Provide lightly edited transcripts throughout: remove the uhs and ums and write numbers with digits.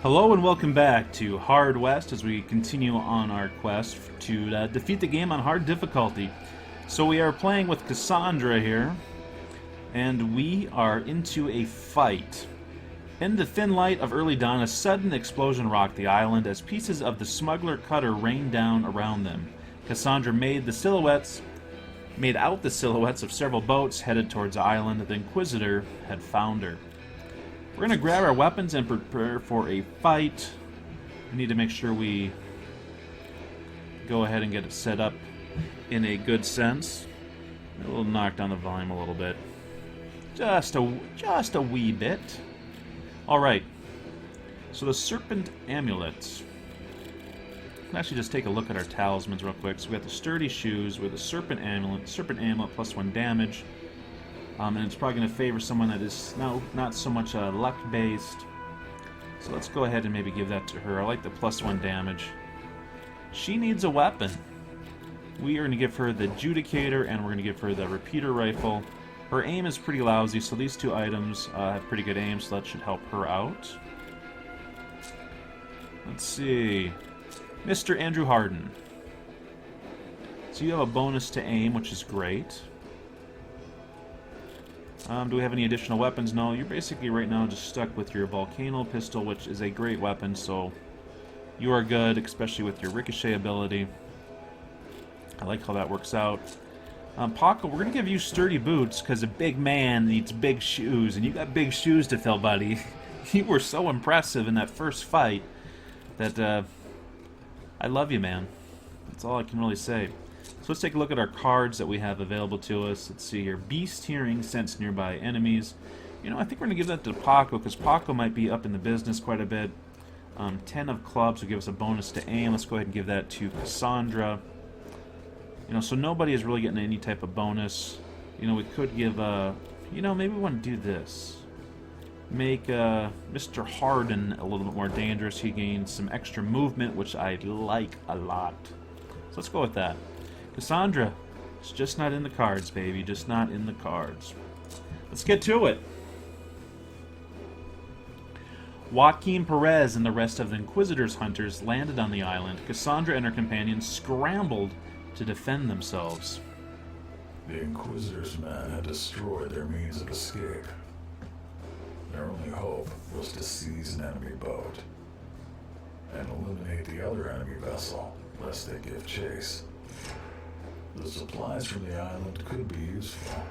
Hello and welcome back to Hard West as we continue on our quest to defeat the game on hard difficulty. So we are playing with Cassandra here, and we are into a fight. In the thin light of early dawn, a sudden explosion rocked the island as pieces of the smuggler cutter rained down around them. Cassandra made out the silhouettes of several boats headed towards the island. The Inquisitor had found her. We're going to grab our weapons and prepare for a fight. We need to make sure we go ahead and get it set up in a good sense. We'll knock down the volume a little bit. Just a wee bit. Alright. So the Serpent Amulets. Let's actually just take a look at our talismans real quick. So we got the Sturdy Shoes with the Serpent Amulet plus 1 damage. And it's probably going to favor someone that is not so much luck-based. So let's go ahead and maybe give that to her. I like the plus 1 damage. She needs a weapon. We are going to give her the Judicator, and we're going to give her the Repeater Rifle. Her aim is pretty lousy, so these two items have pretty good aim, so that should help her out. Let's see. Mr. Andrew Harden. So you have a bonus to aim, which is great. Do we have any additional weapons? No, you're basically right now just stuck with your Volcano Pistol, which is a great weapon, so you are good, especially with your Ricochet ability. I like how that works out. Paco, we're going to give you Sturdy Boots, because a big man needs big shoes, and you got big shoes to fill, buddy. You were so impressive in that first fight that I love you, man. That's all I can really say. So let's take a look at our cards that we have available to us. Let's see here. Beast Hearing, sense nearby enemies. You know, I think we're going to give that to Paco, because Paco might be up in the business quite a bit. 10 of Clubs will give us a bonus to aim. Let's go ahead and give that to Cassandra. You know, so nobody is really getting any type of bonus. You know, we could give, you know, maybe we want to do this. Make Mr. Harden a little bit more dangerous. He gains some extra movement, which I like a lot. So let's go with that. Cassandra, it's just not in the cards, baby. Just not in the cards. Let's get to it. Joaquin Perez and the rest of the Inquisitor's hunters landed on the island. Cassandra and her companions scrambled to defend themselves. The Inquisitor's men had destroyed their means of escape. Their only hope was to seize an enemy boat and eliminate the other enemy vessel, lest they give chase. The supplies from the island could be useful,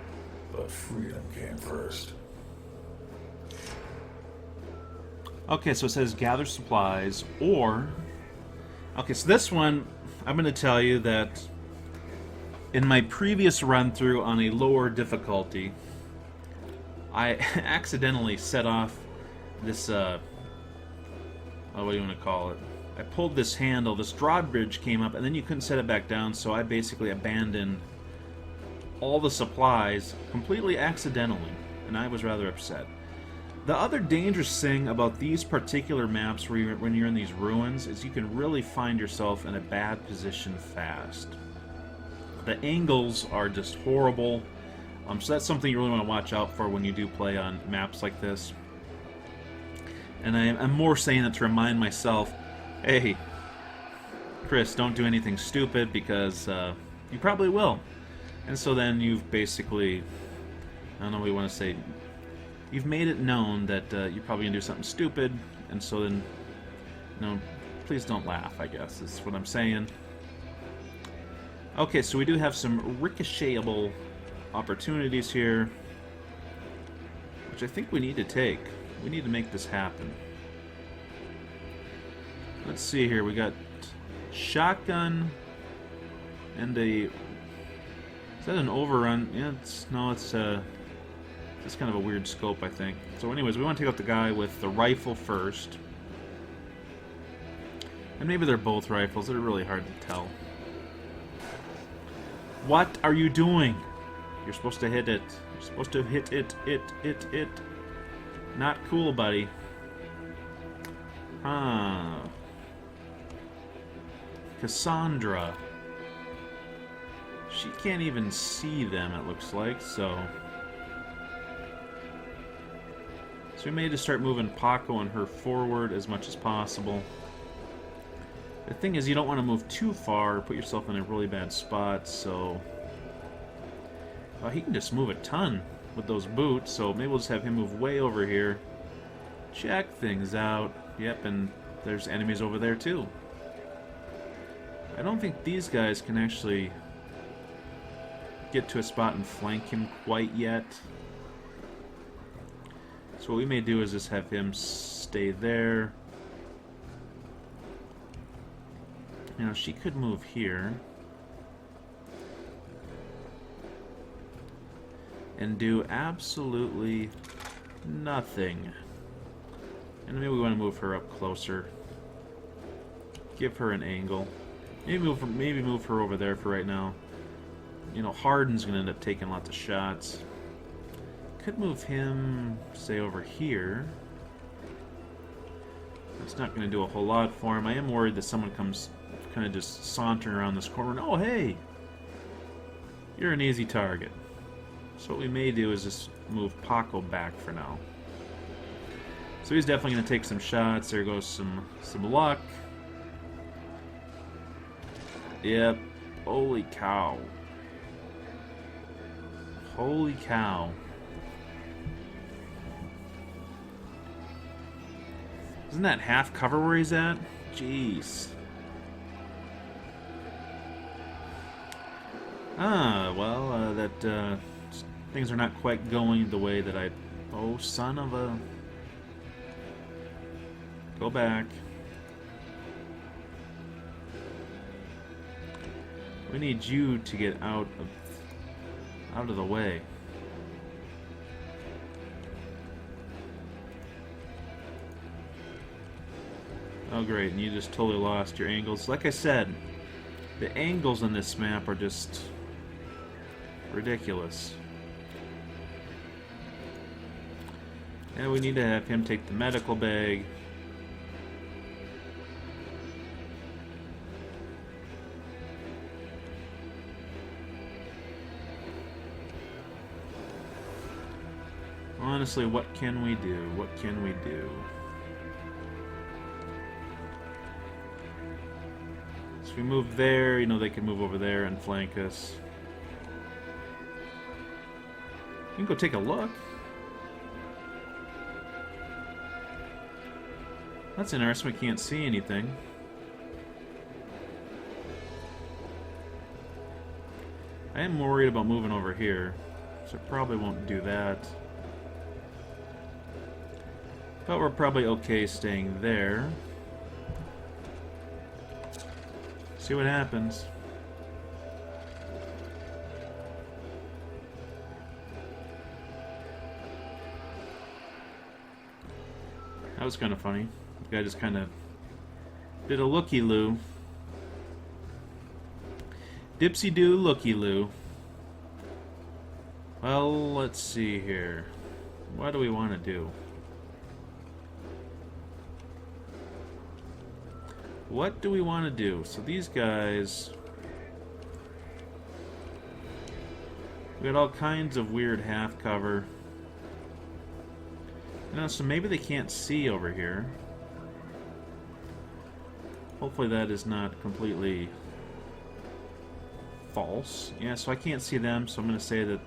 but freedom came first. Okay, so it says gather supplies, or... Okay, so this one, I'm going to tell you that in my previous run-through on a lower difficulty, I accidentally set off this, what do you want to call it? I pulled this handle, this drawbridge came up, and then you couldn't set it back down, so I basically abandoned all the supplies completely accidentally, and I was rather upset. The other dangerous thing about these particular maps when you're in these ruins is you can really find yourself in a bad position fast. The angles are just horrible, so that's something you really want to watch out for when you do play on maps like this. And I'm more saying that to remind myself, hey, Chris, don't do anything stupid, because you probably will. And so then you've basically, I don't know what you want to say, you've made it known that you're probably going to do something stupid, and so then, no, please don't laugh, I guess, is what I'm saying. Okay, so we do have some ricochetable opportunities here, which I think we need to take. We need to make this happen. Let's see here. We got shotgun and a... Is that an overrun? Yeah, it's kind of a weird scope, I think. So anyways, we want to take out the guy with the rifle first. And maybe they're both rifles. They're really hard to tell. What are you doing? You're supposed to hit it. You're supposed to hit it. Not cool, buddy. Cassandra. She can't even see them, it looks like, so... So we may just start moving Paco and her forward as much as possible. The thing is, you don't want to move too far, put yourself in a really bad spot, so... he can just move a ton with those boots, so maybe we'll just have him move way over here. Check things out. Yep, and there's enemies over there too. I don't think these guys can actually get to a spot and flank him quite yet. So what we may do is just have him stay there. You know, she could move here and do absolutely nothing. And maybe we want to move her up closer. Give her an angle. Maybe move her over there for right now. You know, Harden's going to end up taking lots of shots. Could move him, say, over here. That's not going to do a whole lot for him. I am worried that someone comes kind of just sauntering around this corner. And, oh, hey! You're an easy target. So what we may do is just move Paco back for now. So he's definitely going to take some shots. There goes some luck. Yep. Holy cow. Holy cow. Isn't that half cover where he's at? Jeez. Well, things are not quite going the way that I... Oh, son of a... Go back. We need you to get out of the way. Oh great, and you just totally lost your angles. Like I said, the angles on this map are just ridiculous. And we need to have him take the medical bag. Honestly, what can we do? What can we do? So we move there, you know, they can move over there and flank us. You can go take a look. That's interesting, we can't see anything. I am worried about moving over here, so I probably won't do that. But we're probably okay staying there. See what happens. That was kind of funny. The guy just kind of did a looky-loo. Dipsy-doo, looky-loo. Well, let's see here. What do we want to do? What do we want to do? So these guys... We got all kinds of weird half cover. You know, so maybe they can't see over here. Hopefully that is not completely false. Yeah, so I can't see them, so I'm going to say that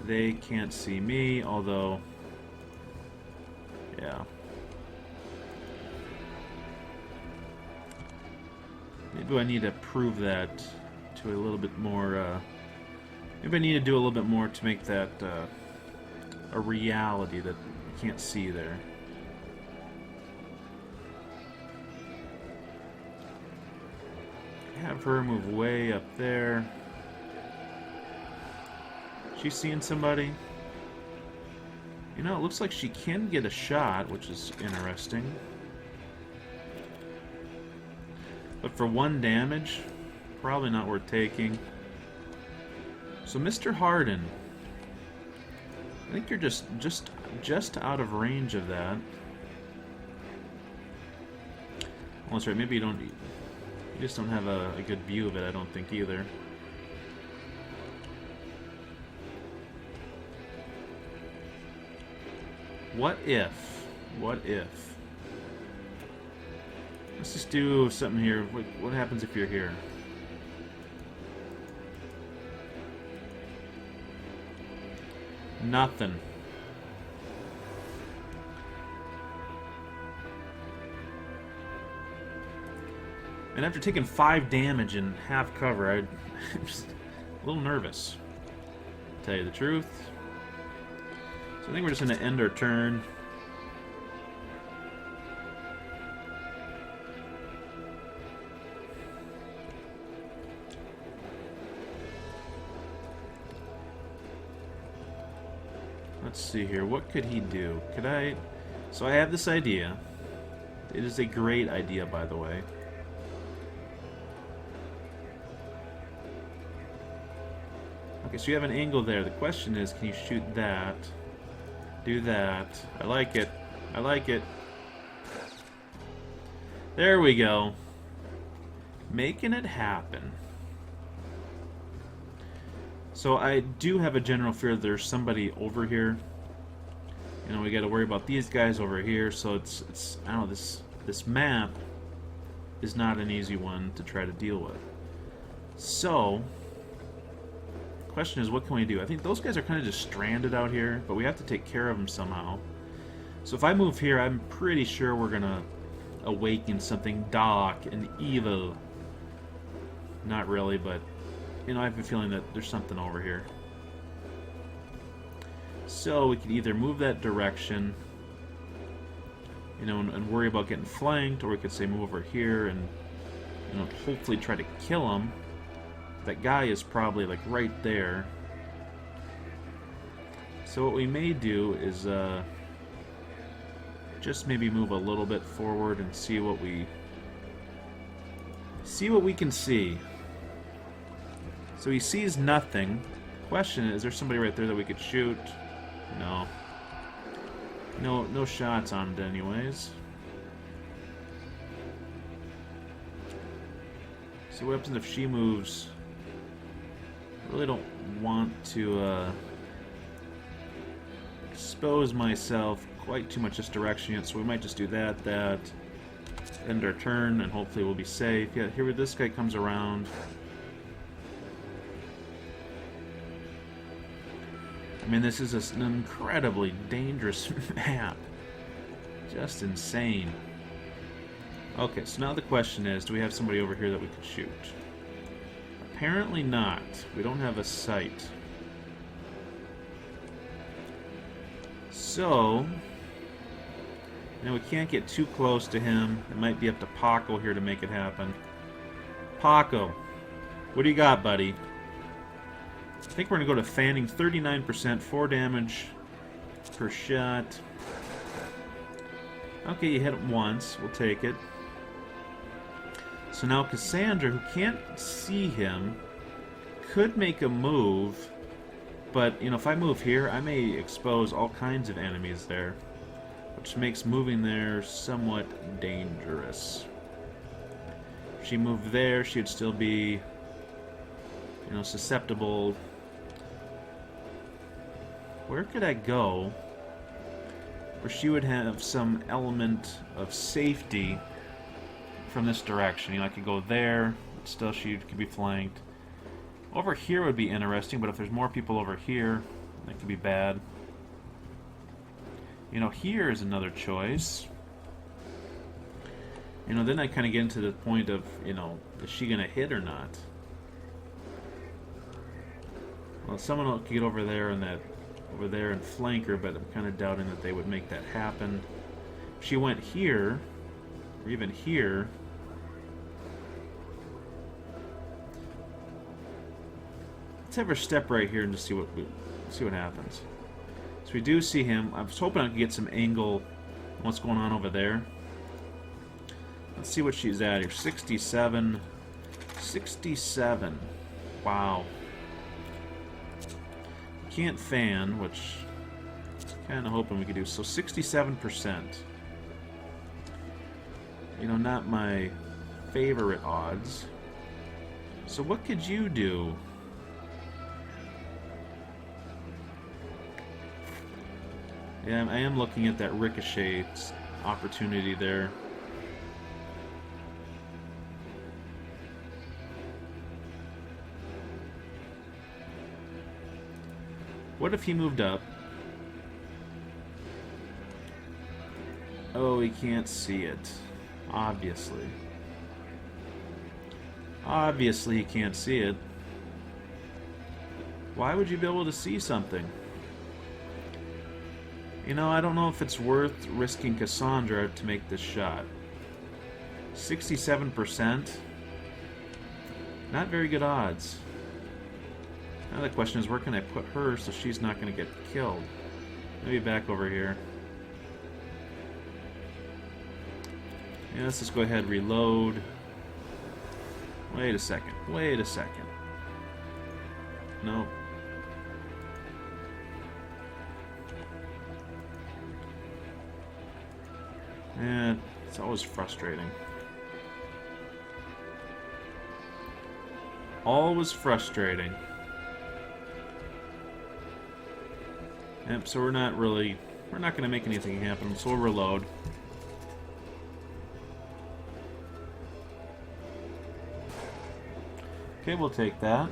they can't see me, although... Yeah. Maybe I need to prove that to a little bit more, maybe I need to do a little bit more to make that, a reality that I can't see there. Have her move way up there. She's seeing somebody. You know, it looks like she can get a shot, which is interesting. But for 1 damage, probably not worth taking. So Mr. Harden, I think you're just out of range of that. Well, that's right. Maybe you don't. You just don't have a good view of it. I don't think either. What if? What if? Let's just do something here. What happens if you're here? Nothing. And after taking 5 damage in half cover, I'm just a little nervous, to tell you the truth. So I think we're just going to end our turn. Let's see here. What could he do? Could I... So I have this idea. It is a great idea, by the way. Okay, so you have an angle there. The question is, can you shoot that? Do that. I like it. I like it. There we go. Making it happen. So I do have a general fear that there's somebody over here. You know, we got to worry about these guys over here. So it's I don't know, this map is not an easy one to try to deal with. So the question is, what can we do? I think those guys are kind of just stranded out here, but we have to take care of them somehow. So if I move here, I'm pretty sure we're gonna awaken something dark and evil. Not really, but you know, I have a feeling that there's something over here. So we could either move that direction, you know, and worry about getting flanked, or we could say move over here and, you know, hopefully try to kill him. That guy is probably like right there. So what we may do is just maybe move a little bit forward and see what we can see. So he sees nothing. Question is there somebody right there that we could shoot? No. No shots on it anyways. So what happens if she moves? I really don't want to expose myself quite too much this direction yet, so we might just do that, end our turn, and hopefully we'll be safe. Yeah, here this guy comes around. I mean, this is an incredibly dangerous map. Just insane. Okay, so now the question is, do we have somebody over here that we could shoot? Apparently not. We don't have a sight. So, you know, we can't get too close to him. It might be up to Paco here to make it happen. Paco, what do you got, buddy? I think we're going to go to fanning, 39%, 4 damage per shot. Okay, you hit it once. We'll take it. So now Cassandra, who can't see him, could make a move. But, you know, if I move here, I may expose all kinds of enemies there, which makes moving there somewhat dangerous. If she moved there, she'd still be, you know, susceptible. Where could I go where she would have some element of safety from this direction? You know, I could go there, but still she could be flanked. Over here would be interesting, but if there's more people over here, that could be bad. You know, here is another choice. You know, then I kind of get into the point of, you know, is she going to hit or not? Well, someone could get over there and flank her, but I'm kind of doubting that they would make that happen. If she went here, or even here, let's have her step right here and just see what happens. So we do see him. I was hoping I could get some angle on what's going on over there. Let's see what she's at here. 67. 67. Wow. Can't fan, which kind of hoping we could do. So 67%. You know, not my favorite odds. So what could you do? Yeah, I am looking at that ricochet opportunity there. What if he moved up? Oh, he can't see it. Obviously. Obviously he can't see it. Why would you be able to see something? You know, I don't know if it's worth risking Cassandra to make this shot. 67%? Not very good odds. Now the question is, where can I put her so she's not going to get killed? Maybe back over here. Yeah, let's just go ahead and reload. Wait a second. Wait a second. Nope. And it's always frustrating. Always frustrating. Yep, so we're not going to make anything happen, so we'll reload. Okay, we'll take that.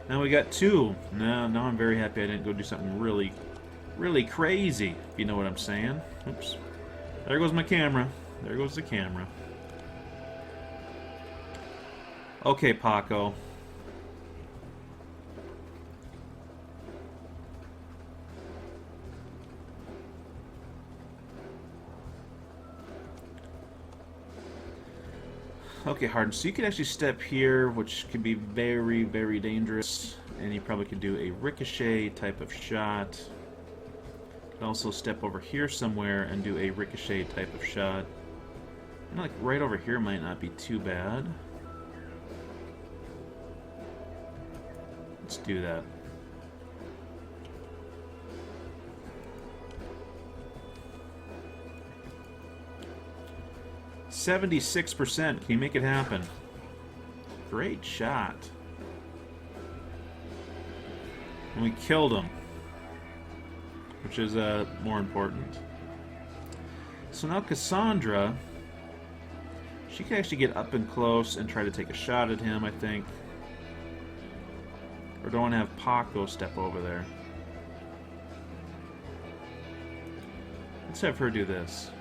Now we got 2. Now I'm very happy I didn't go do something really crazy, if you know what I'm saying. Oops. There goes my camera. There goes the camera. Okay, Paco. Okay, Harden, so you could actually step here, which could be very, very dangerous. And you probably could do a ricochet type of shot. You could also step over here somewhere and do a ricochet type of shot. And like right over here might not be too bad. Let's do that. "76%. Can you make it happen?" Great shot. And we killed him, which is more important. So now Cassandra, she can actually get up and close and try to take a shot at him, I think. Or do I want to have Paco step over there? Let's have her do this.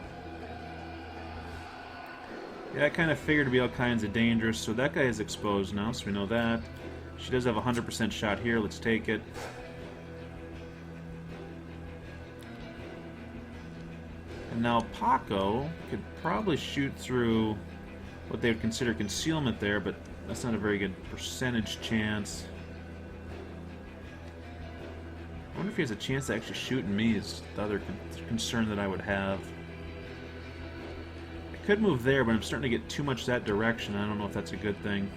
Yeah, I kind of figured it'd be all kinds of dangerous, so that guy is exposed now, so we know that. She does have a 100% shot here, let's take it. And now Paco could probably shoot through what they would consider concealment there, but that's not a very good percentage chance. I wonder if he has a chance to actually shoot me, is the other concern that I would have. Could move there, but I'm starting to get too much that direction. I don't know if that's a good thing.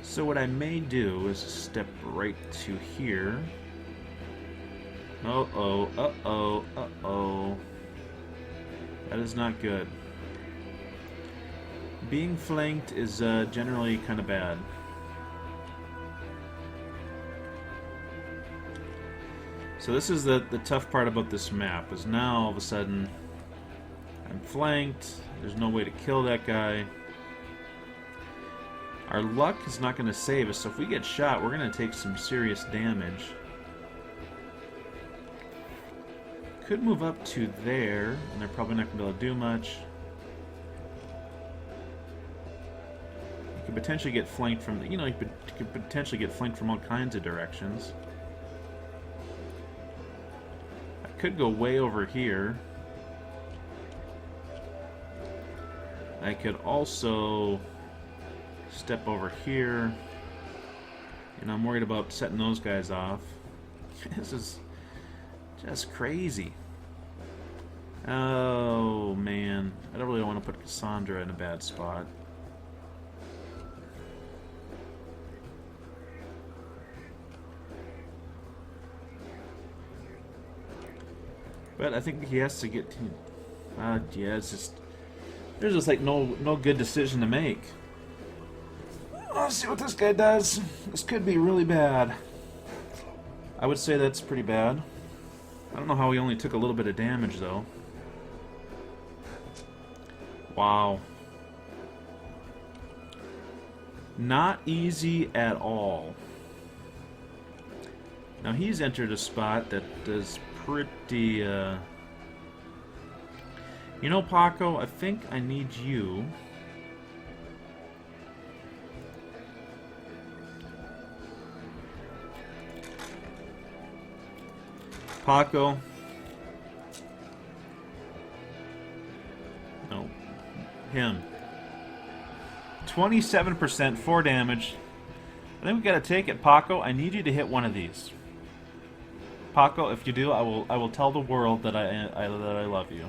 So what I may do is step right to here. Uh-oh, uh-oh, uh-oh. That is not good. Being flanked is generally kind of bad. So this is the tough part about this map, is now all of a sudden I'm flanked. There's no way to kill that guy. Our luck is not going to save us, so if we get shot, we're going to take some serious damage. Could move up to there, and they're probably not going to be able to do much. You could potentially get flanked from, you could potentially get flanked from all kinds of directions. I could go way over here. I could also step over here, and I'm worried about setting those guys off. This is just crazy. Oh man, I don't really want to put Cassandra in a bad spot. But I think he has to get to, yeah, it's just, there's just like no good decision to make. Let's see what this guy does. This could be really bad. I would say that's pretty bad. I don't know how he only took a little bit of damage, though. Wow. Not easy at all. Now, he's entered a spot that is pretty, You know, Paco, I think I need you... Paco. No. Him. 27%, 4 damage. I think we gotta take it, Paco. I need you to hit one of these. Paco, if you do, I will tell the world that I love you.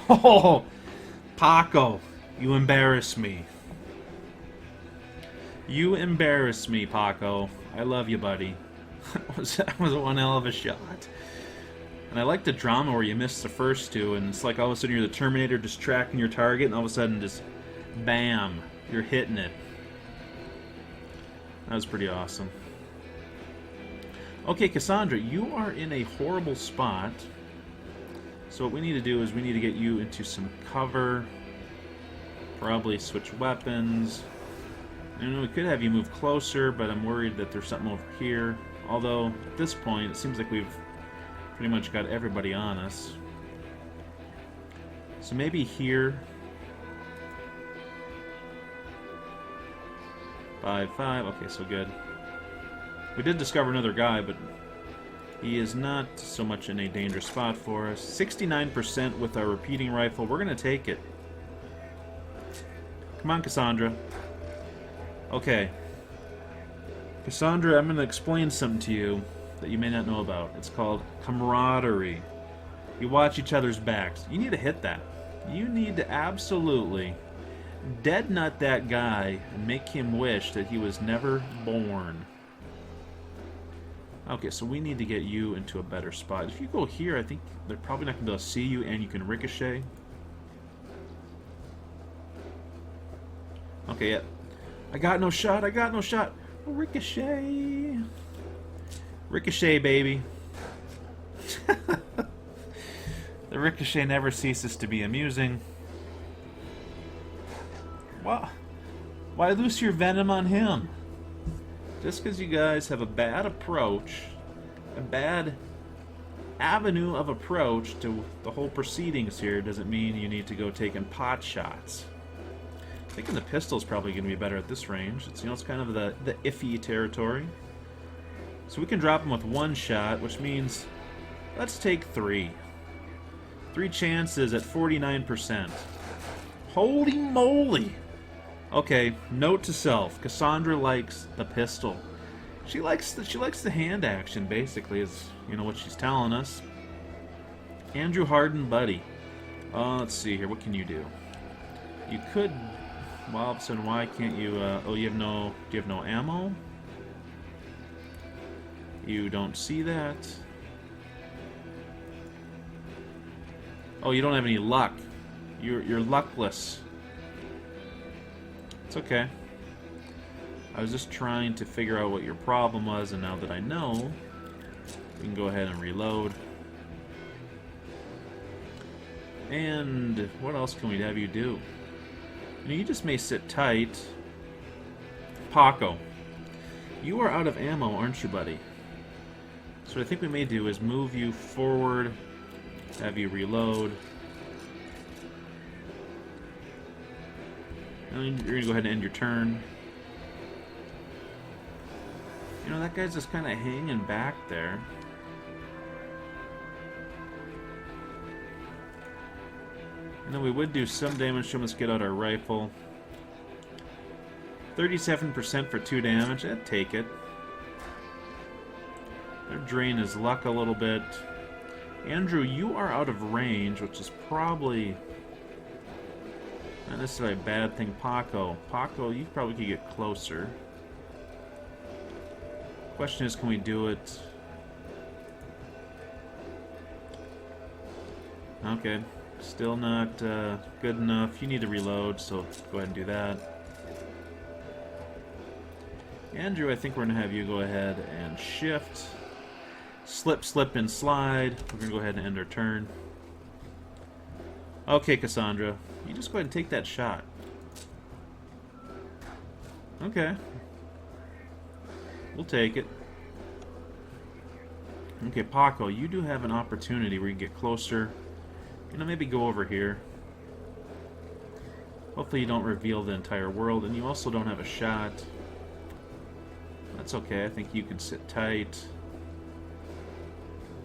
Oh, Paco, you embarrass me. You embarrass me, Paco. I love you, buddy. That was one hell of a shot. And I like the drama where you miss the first two, and it's like all of a sudden you're the Terminator just tracking your target, and all of a sudden just, bam, you're hitting it. That was pretty awesome. Okay, Cassandra, you are in a horrible spot. So what we need to do is we need to get you into some cover. Probably switch weapons. And we could have you move closer, but I'm worried that there's something over here. Although, at this point, it seems like we've pretty much got everybody on us. So maybe here. 5-5. Okay, so good. We did discover another guy, but he is not so much in a dangerous spot for us. 69% with our repeating rifle. We're going to take it. Come on, Cassandra. Okay. Cassandra, I'm going to explain something to you that you may not know about. It's called camaraderie. You watch each other's backs. You need to hit that. You need to absolutely dead nut that guy and make him wish that he was never born. Okay, so we need to get you into a better spot. If you go here, I think they're probably not going to be able to see you, and you can ricochet. Okay, yeah. I got no shot, I got no shot. Ricochet. Ricochet, baby. The ricochet never ceases to be amusing. Well, why loose your venom on him? Just because you guys have a bad approach, a bad avenue of approach to the whole proceedings here, doesn't mean you need to go taking pot shots. Thinking the pistol's probably going to be better at this range. It's, you know, it's kind of the iffy territory. So we can drop him with one shot, which means let's take 3. 3 chances at 49%. Holy moly! Okay, note to self: Cassandra likes the pistol. She likes the hand action, basically, is, you know, what she's telling us. Andrew Harden, buddy. Let's see here. What can you do? You could. Well, all of a sudden, why can't you? Oh, you have no. Do you have no ammo? You don't see that. Oh, you don't have any luck. You're luckless. It's okay. I was just trying to figure out what your problem was, and now that I know, we can go ahead and reload. And what else can we have you do? You know, you just may sit tight. Paco, you are out of ammo, aren't you, buddy? So what I think we may do is move you forward, have you reload. And you're going to go ahead and end your turn. You know, that guy's just kind of hanging back there. You know, we would do some damage to him. Let's get out our rifle. 37% for 2 damage. I'd take it. That'd drain his luck a little bit. Andrew, you are out of range, which is probably not necessarily a bad thing. Paco, you probably could get closer. Question is, can we do it? Okay. Still not good enough. You need to reload, so go ahead and do that. Andrew, I think we're going to have you go ahead and shift. Slip, slip, and slide. We're going to go ahead and end our turn. Okay, Cassandra. You just go ahead and take that shot. Okay. We'll take it. Okay, Paco, you do have an opportunity where you can get closer. You know, maybe go over here. Hopefully you don't reveal the entire world, and you also don't have a shot. That's okay, I think you can sit tight.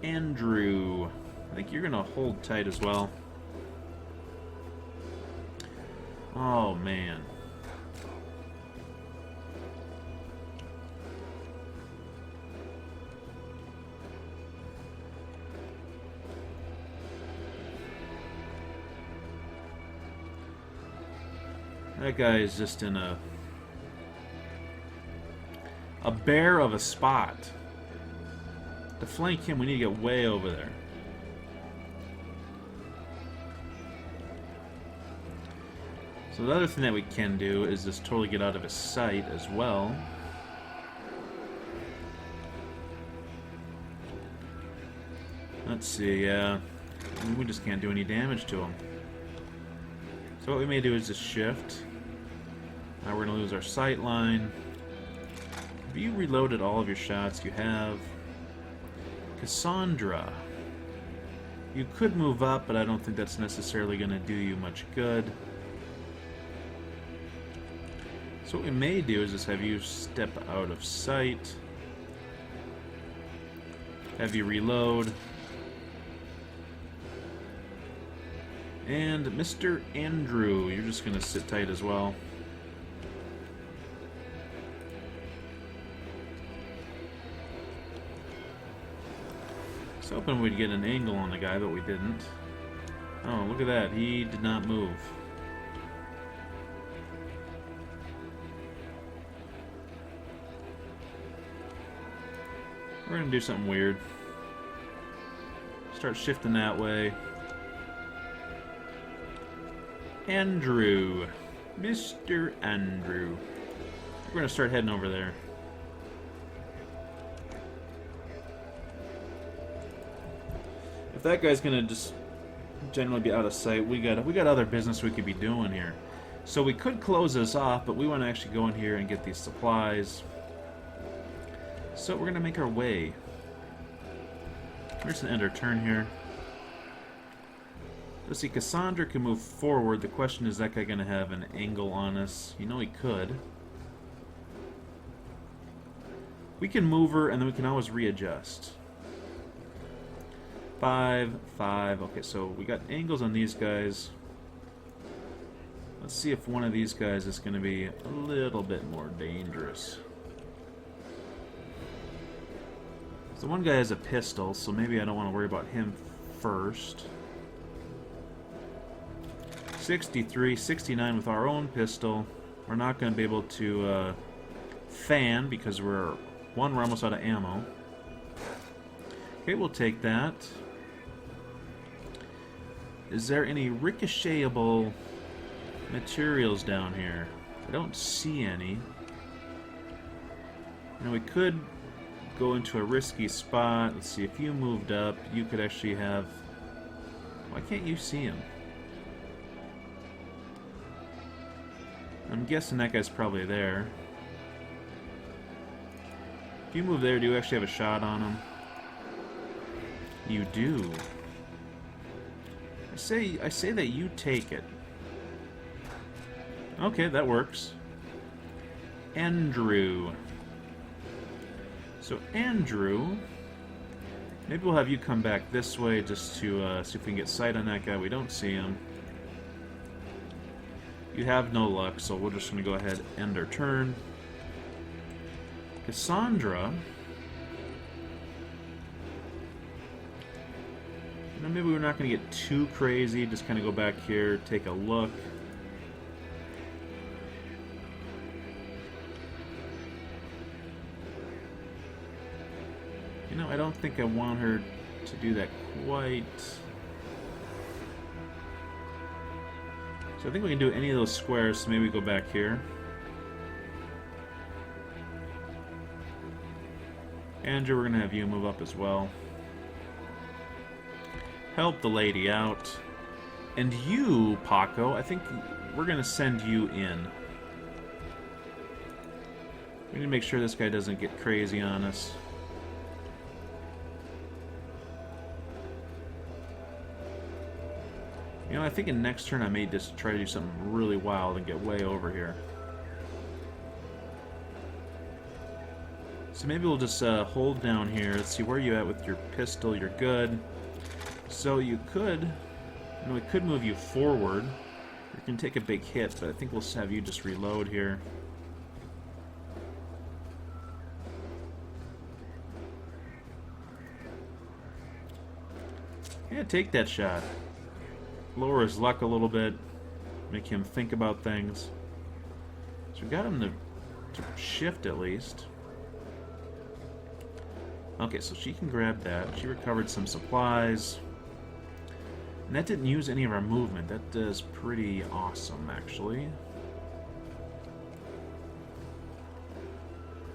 Andrew, I think you're going to hold tight as well. Oh, man. That guy is just in a bear of a spot. To flank him, we need to get way over there. So the other thing that we can do is just totally get out of his sight as well. Let's see, yeah. We just can't do any damage to him. So what we may do is just shift. Now we're going to lose our sight line. Have you reloaded all of your shots? You have. Cassandra. You could move up, but I don't think that's necessarily going to do you much good. So what we may do is just have you step out of sight. Have you reload. And Mr. Andrew, you're just going to sit tight as well. I was hoping we'd get an angle on the guy, but we didn't. Oh, look at that. He did not move. We're going to do something weird. Start shifting that way. Andrew. Mr. Andrew. We're going to start heading over there. If that guy's going to just generally be out of sight, we got other business we could be doing here. So we could close this off, but we want to actually go in here and get these supplies. So we're going to make our way. We're just going to end our turn here. Let's see, Cassandra can move forward. The question is that guy going to have an angle on us? You know he could. We can move her, and then we can always readjust. 5, 5. Okay, so we got angles on these guys. Let's see if one of these guys is going to be a little bit more dangerous. So one guy has a pistol, so maybe I don't want to worry about him first. 63, 69 with our own pistol. We're not going to be able to fan because we're almost out of ammo. Okay, we'll take that. Is there any ricochetable materials down here? I don't see any. Now we could go into a risky spot. Let's see, if you moved up, you could actually have... Why can't you see him? I'm guessing that guy's probably there. If you move there, do you actually have a shot on him? You do. I say that you take it. Okay, that works. Andrew. So Andrew, maybe we'll have you come back this way just to see if we can get sight on that guy. We don't see him. You have no luck, so we're just going to go ahead and end our turn. Cassandra. You know, maybe we're not going to get too crazy. Just kind of go back here, take a look. You know, I don't think I want her to do that quite. So I think we can do any of those squares, so maybe we go back here. Andrew, we're going to have you move up as well. Help the lady out. And you, Paco, I think we're going to send you in. We need to make sure this guy doesn't get crazy on us. You know, I think in next turn I may just try to do something really wild and get way over here. So maybe we'll just hold down here. Let's see, where are you at with your pistol? You're good. So you could... You know, we could move you forward. You can take a big hit, but I think we'll have you just reload here. Yeah, take that shot. Lower his luck a little bit. Make him think about things. So we got him to shift at least. Okay, so she can grab that. She recovered some supplies. And that didn't use any of our movement. That is pretty awesome, actually.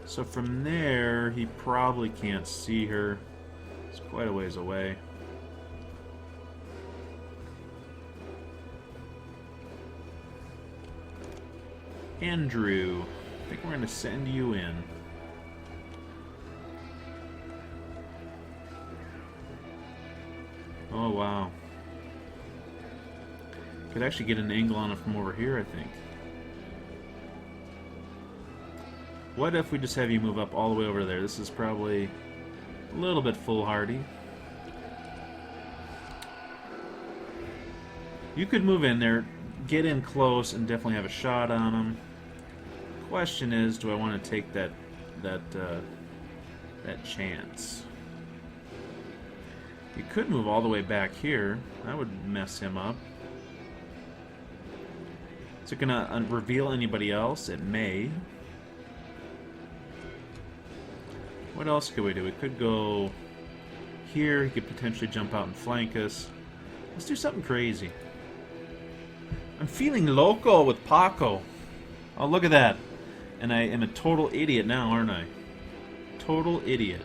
So from there, he probably can't see her. It's quite a ways away. Andrew, I think we're going to send you in. Oh, wow. Could actually get an angle on it from over here, I think. What if we just have you move up all the way over there? This is probably a little bit foolhardy. You could move in there, get in close, and definitely have a shot on him. Question is, do I want to take that chance? You could move all the way back here. That would mess him up. Is it gonna reveal anybody else? It may. What else could we do? We could go here. He could potentially jump out and flank us. Let's do something crazy. I'm feeling loco with Paco. Oh, look at that. And I am a total idiot now, aren't I? Total idiot.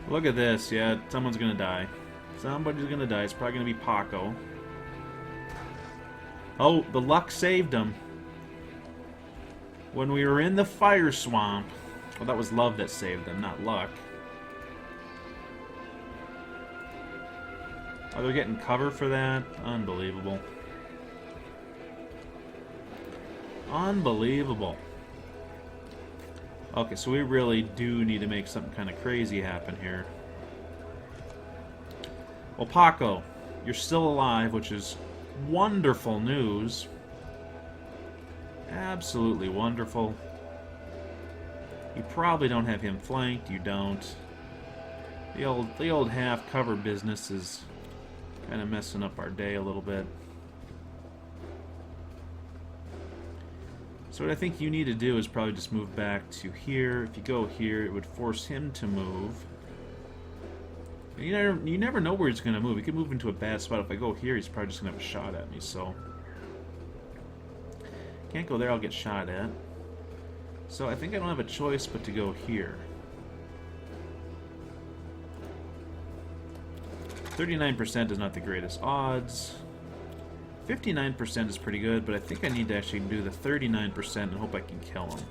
Look at this. Yeah, someone's gonna die. Somebody's gonna die. It's probably gonna be Paco. Oh, the luck saved him. When we were in the fire swamp. Well, that was love that saved them, not luck. Are they getting cover for that? Unbelievable. Unbelievable. Okay, so we really do need to make something kind of crazy happen here. Well, Paco, you're still alive, which is wonderful news. Absolutely wonderful. You probably don't have him flanked. You don't. The old half cover business is kind of messing up our day a little bit. So what I think you need to do is probably just move back to here. If you go here, it would force him to move. You never know where he's going to move. He could move into a bad spot. If I go here, he's probably just going to have a shot at me. So can't go there. I'll get shot at. So I think I don't have a choice but to go here. 39% is not the greatest odds. 59% is pretty good, but I think I need to actually do the 39% and hope I can kill him.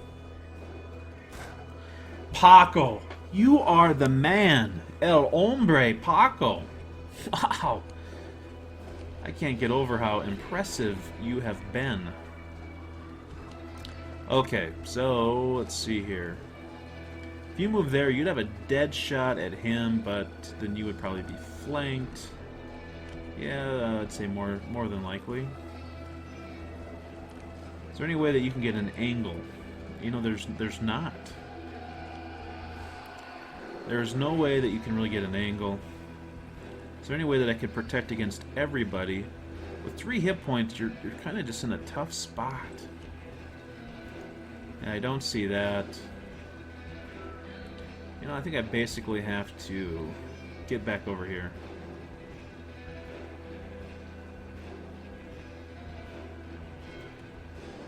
Paco, you are the man. El hombre, Paco. Wow. I can't get over how impressive you have been. Okay, so let's see here. If you move there, you'd have a dead shot at him, but then you would probably be flanked. Yeah, I'd say more than likely. Is there any way that you can get an angle? You know, there's not. There's no way that you can really get an angle. Is there any way that I could protect against everybody? With 3 hit points, you're kind of just in a tough spot. Yeah, I don't see that. You know, I think I basically have to get back over here.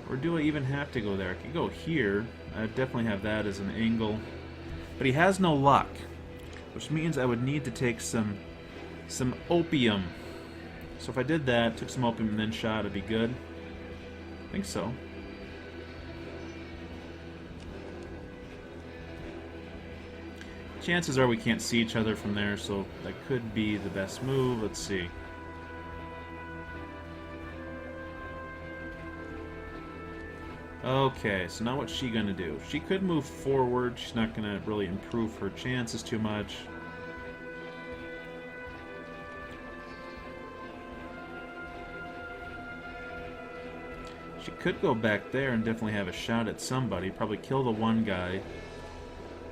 Or do I even have to go there? I could go here. I definitely have that as an angle. But he has no luck, which means I would need to take some opium. So if I did that, took some opium and then shot, it'd be good. I think so. Chances are we can't see each other from there, so that could be the best move. Let's see. Okay, so now what's she gonna do? She could move forward. She's not gonna really improve her chances too much. She could go back there and definitely have a shot at somebody. Probably kill the one guy.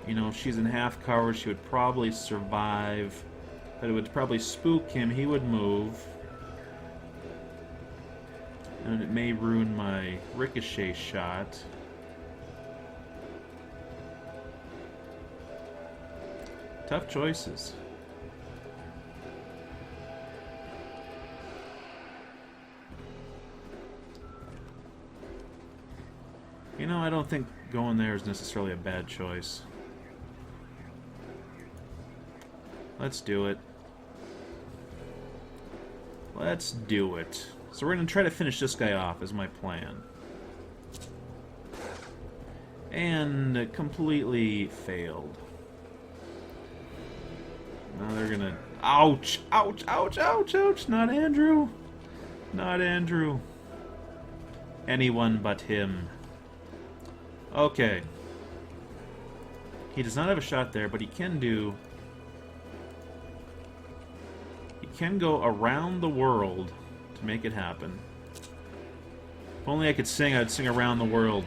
You know, if she's in half cover, she would probably survive. But it would probably spook him. He would move. And it may ruin my ricochet shot. Tough choices. You know, I don't think going there is necessarily a bad choice. Let's do it. Let's do it. So we're going to try to finish this guy off, is my plan. And completely failed. Now they're going to... Ouch! Ouch! Ouch! Ouch! Ouch! Not Andrew! Not Andrew. Anyone but him. Okay. He does not have a shot there, but he can do... He can go around the world to make it happen. If only I could sing, I'd sing around the world.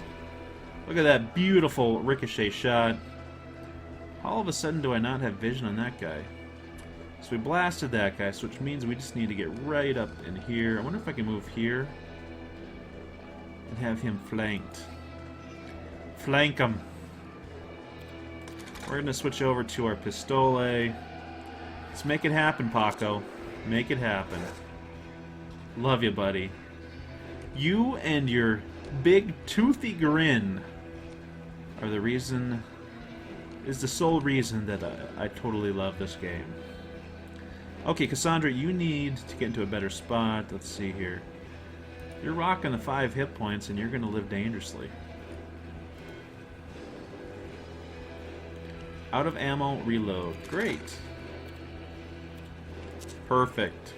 Look at that beautiful ricochet shot. How all of a sudden do I not have vision on that guy? So we blasted that guy, so which means we just need to get right up in here. I wonder if I can move here and have him flanked. Flank him. We're going to switch over to our pistole. Let's make it happen, Paco. Make it happen. Love you, buddy. You and your big toothy grin are the reason, is the sole reason that I totally love this game. Okay, Cassandra, you need to get into a better spot. Let's see here. You're rocking the 5 hit points and you're going to live dangerously. Out of ammo, reload. Great. Perfect.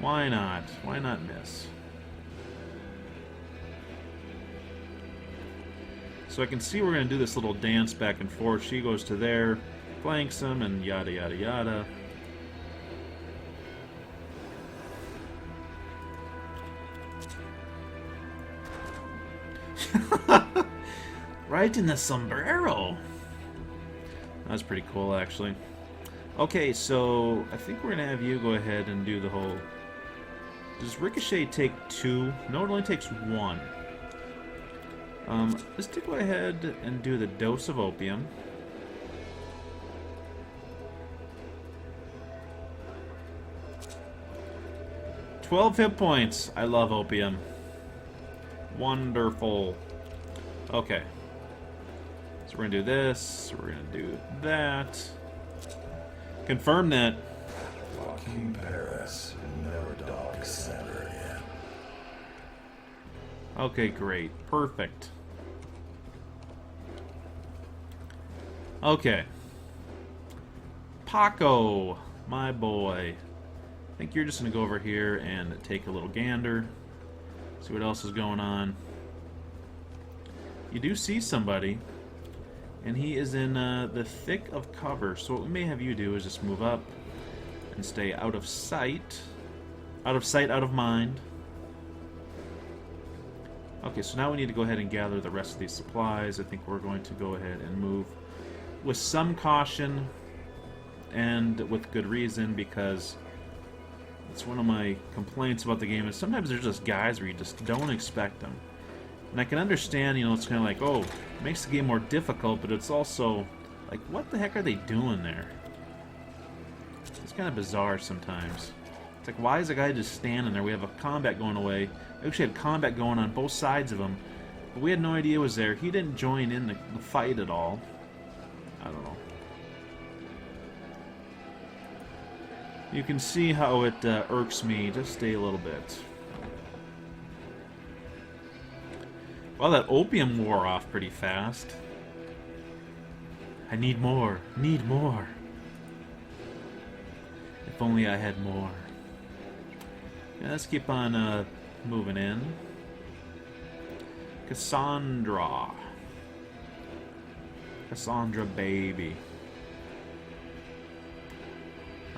Why not? Why not miss? So I can see we're going to do this little dance back and forth. She goes to there, flanks him, and yada yada yada. Right in the sombrero. That's pretty cool, actually. Okay, so I think we're going to have you go ahead and do the whole... Does Ricochet take 2? No, it only takes 1. Let's go ahead and do the dose of opium. "12 hit points. I love opium. Wonderful. Okay. So we're going to do this. We're going to do that. Confirm that. Joaquin Paris, never dog center again. Okay, great. Perfect. Okay. Paco, my boy. I think you're just going to go over here and take a little gander. See what else is going on. You do see somebody. And he is in the thick of cover. So what we may have you do is just move up and stay out of sight. Out of sight, out of mind. Okay, so now we need to go ahead and gather the rest of these supplies. I think we're going to go ahead and move with some caution and with good reason, because it's one of my complaints about the game is sometimes there's just guys where you just don't expect them. And I can understand, you know, it's kind of like, oh, it makes the game more difficult, but it's also like, what the heck are they doing there? It's kind of bizarre sometimes. It's like, why is the guy just standing there? We have a combat going away. We actually had combat going on both sides of him, but we had no idea it was there. He didn't join in the fight at all. I don't know. You can see how it irks me to stay a little bit. Well, that opium wore off pretty fast. I need more. Need more. If only I had more. Yeah, let's keep on moving in. Cassandra. Cassandra, baby.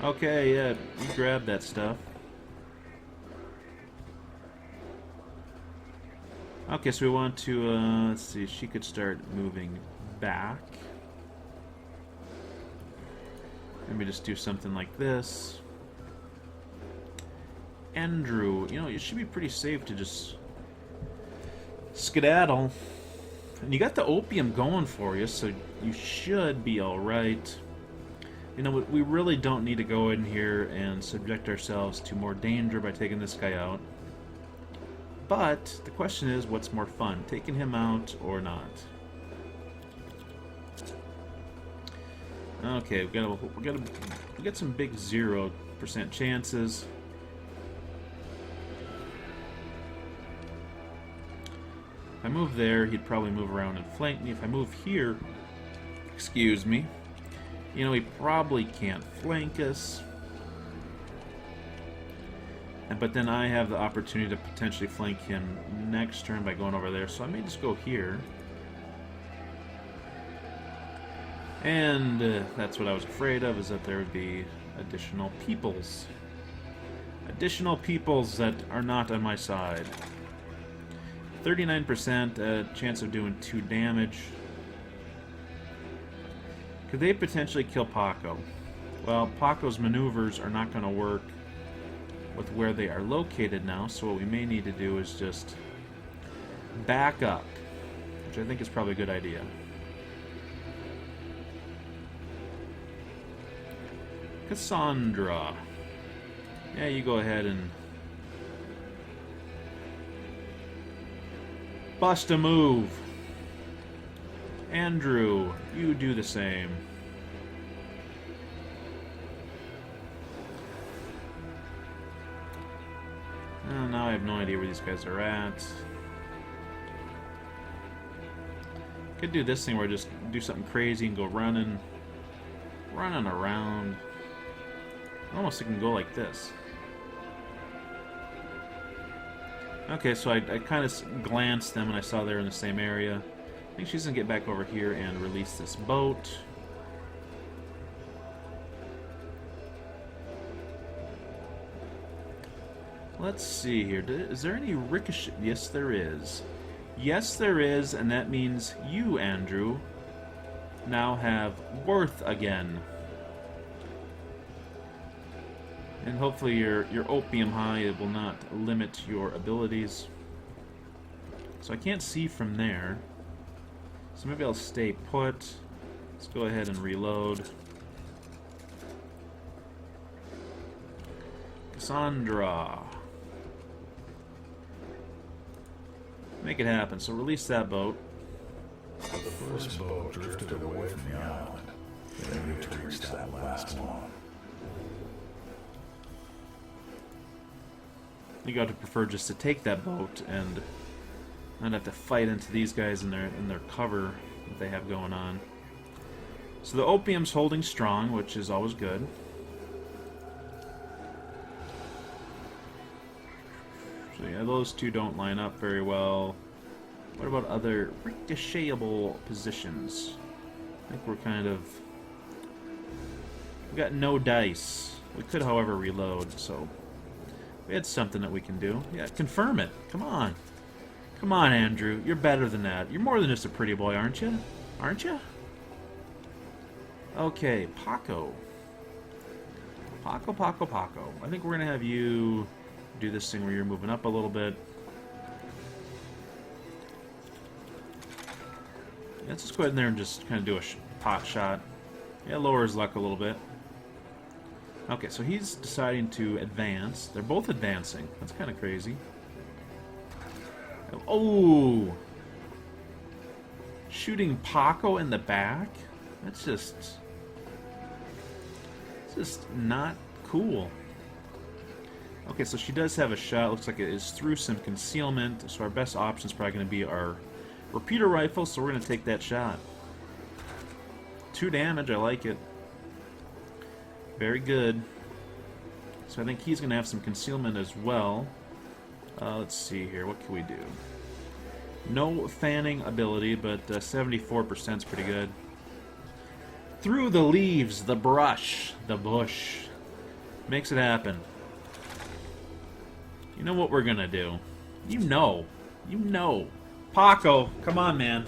Okay, yeah, you grab that stuff. Okay, so we want to, let's see, she could start moving back. Maybe just do something like this. Andrew, you know, it should be pretty safe to just skedaddle. And you got the opium going for you, so you should be alright. You know, we really don't need to go in here and subject ourselves to more danger by taking this guy out. But the question is, what's more fun, taking him out or not? Okay, we got some big 0% chances. If I move there, he'd probably move around and flank me. If I move here, excuse me, you know, he probably can't flank us. But then I have the opportunity to potentially flank him next turn by going over there, so I may just go here. And that's what I was afraid of, is that there would be additional peoples. Additional peoples that are not on my side. 39% chance of doing 2 damage. Could they potentially kill Paco? Well, Paco's maneuvers are not going to work with where they are located now, so what we may need to do is just back up, which I think is probably a good idea. Cassandra. Yeah, you go ahead and bust a move. Andrew, you do the same. Oh, now I have no idea where these guys are at. Could do this thing where I just do something crazy and go running around. Almost it can go like this. Okay, so I kind of glanced them and I saw they're in the same area. I think she's going to get back over here and release this boat. Let's see here. Is there any ricochet? Yes, there is. Yes, there is, and that means you, Andrew, now have worth again. And hopefully your opium high will not limit your abilities. So I can't see from there. So maybe I'll stay put. Let's go ahead and reload. Cassandra. Make it happen. So release that boat. The first boat drifted away from the island. They needed to reach that last one. You got to prefer just to take that boat and not have to fight into these guys in their cover that they have going on. So the opium's holding strong, which is always good. So yeah, those two don't line up very well. What about other ricochetable positions? I think we're kind of... we got no dice. We could, however, reload, so... we had something that we can do. Yeah, confirm it. Come on. Come on, Andrew. You're better than that. You're more than just a pretty boy, aren't you? Aren't you? Okay, Paco. Paco. I think we're going to have you do this thing where you're moving up a little bit. Let's just go ahead in there and just kind of do a pot shot. Yeah, lower his luck a little bit. Okay, so he's deciding to advance. They're both advancing. That's kind of crazy. Oh! Shooting Paco in the back? That's just... It's just not cool. Okay, so she does have a shot. Looks like it is through some concealment. So our best option is probably going to be our repeater rifle, so we're going to take that shot. 2 damage, I like it. Very good. So I think he's going to have some concealment as well. Let's see here. What can we do? No fanning ability, but 74% is pretty good. Through the leaves, the brush, the bush. Makes it happen. You know what we're going to do. You know. You know. Paco, come on, man.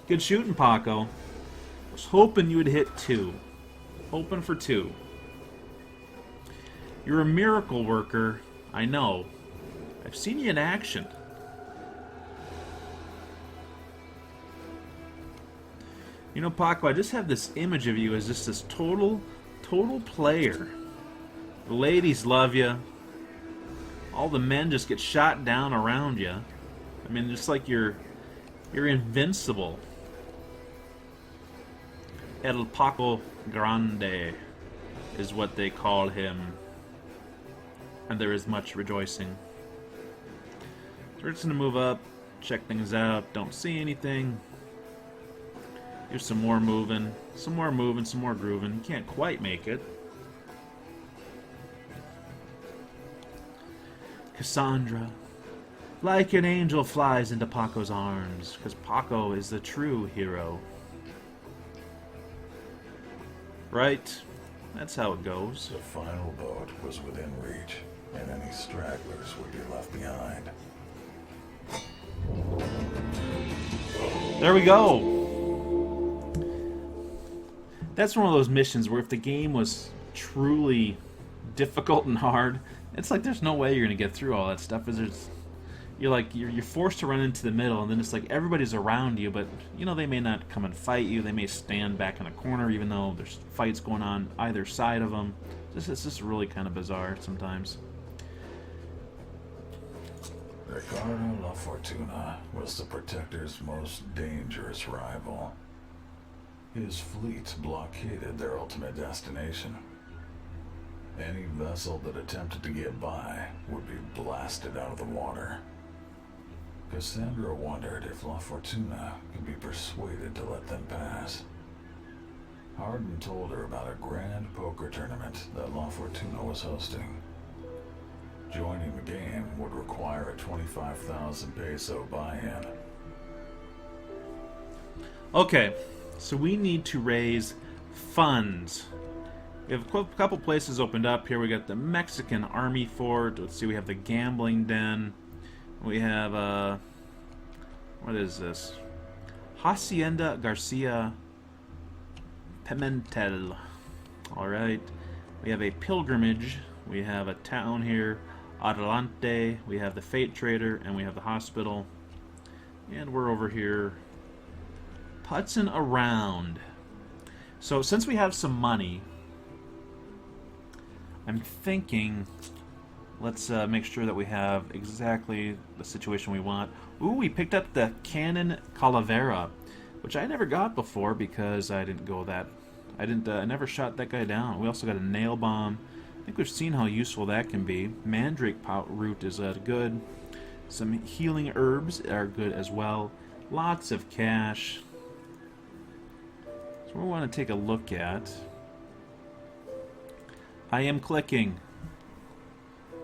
Good shooting, Paco. I was hoping you would hit 2. Hoping for 2. You're a miracle worker. I know. I've seen you in action. You know, Paco, I just have this image of you as just this total player. The ladies love you. All the men just get shot down around you. I mean, just like you're invincible. El Paco Grande is what they call him. And there is much rejoicing. So we're just going to move up, check things out, don't see anything. Here's some more moving, some more grooving. You can't quite make it. Cassandra, like an angel, flies into Paco's arms, because Paco is the true hero. Right? That's how it goes. The final boat was within reach, and any stragglers would be left behind. There we go. That's one of those missions where if the game was truly difficult and hard, it's like there's no way you're gonna get through all that stuff. You're forced to run into the middle, and then it's like everybody's around you, but you know they may not come and fight you. They may stand back in a corner, even though there's fights going on either side of them. It's just really kind of bizarre sometimes. Ricardo La Fortuna was the Protector's most dangerous rival. His fleet blockaded their ultimate destination. Any vessel that attempted to get by would be blasted out of the water. Cassandra wondered if La Fortuna could be persuaded to let them pass. Hardin told her about a grand poker tournament that La Fortuna was hosting. Joining the game would require a 25,000 peso buy-in. Okay, so we need to raise funds. We have a couple places opened up here. We got the Mexican Army Fort. Let's see, we have the Gambling Den. We have, what is this? Hacienda Garcia Pimentel. Alright. We have a pilgrimage. We have a town here. Adelante. We have the Fate Trader. And we have the hospital. And we're over here putzing around. So since we have some money, I'm thinking, let's make sure that we have exactly the situation we want. Ooh, we picked up the Cannon Calavera, which I never got before because I didn't go that. I never shot that guy down. We also got a nail bomb. I think we've seen how useful that can be. Mandrake root is good. Some healing herbs are good as well. Lots of cash. So we want to take a look at. I am clicking.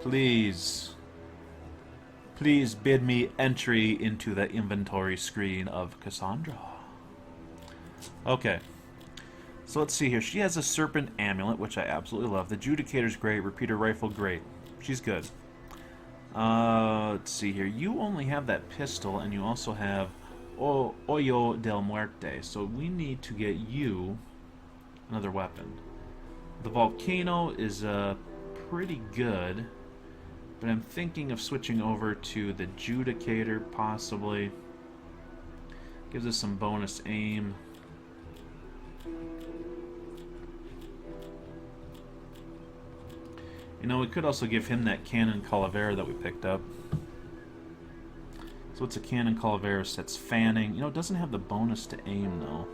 Please bid me entry into the inventory screen of Cassandra. Okay. So let's see here. She has a serpent amulet, which I absolutely love. The Judicator's great. Repeater rifle, great. She's good. Let's see here. You only have that pistol, and you also have Hoyo del Muerte. So we need to get you another weapon. The Volcano is pretty good, but I'm thinking of switching over to the Judicator, possibly. Gives us some bonus aim. You know, we could also give him that Cannon Calavera that we picked up. So it's a Cannon Calavera, sets fanning. You know, it doesn't have the bonus to aim, though.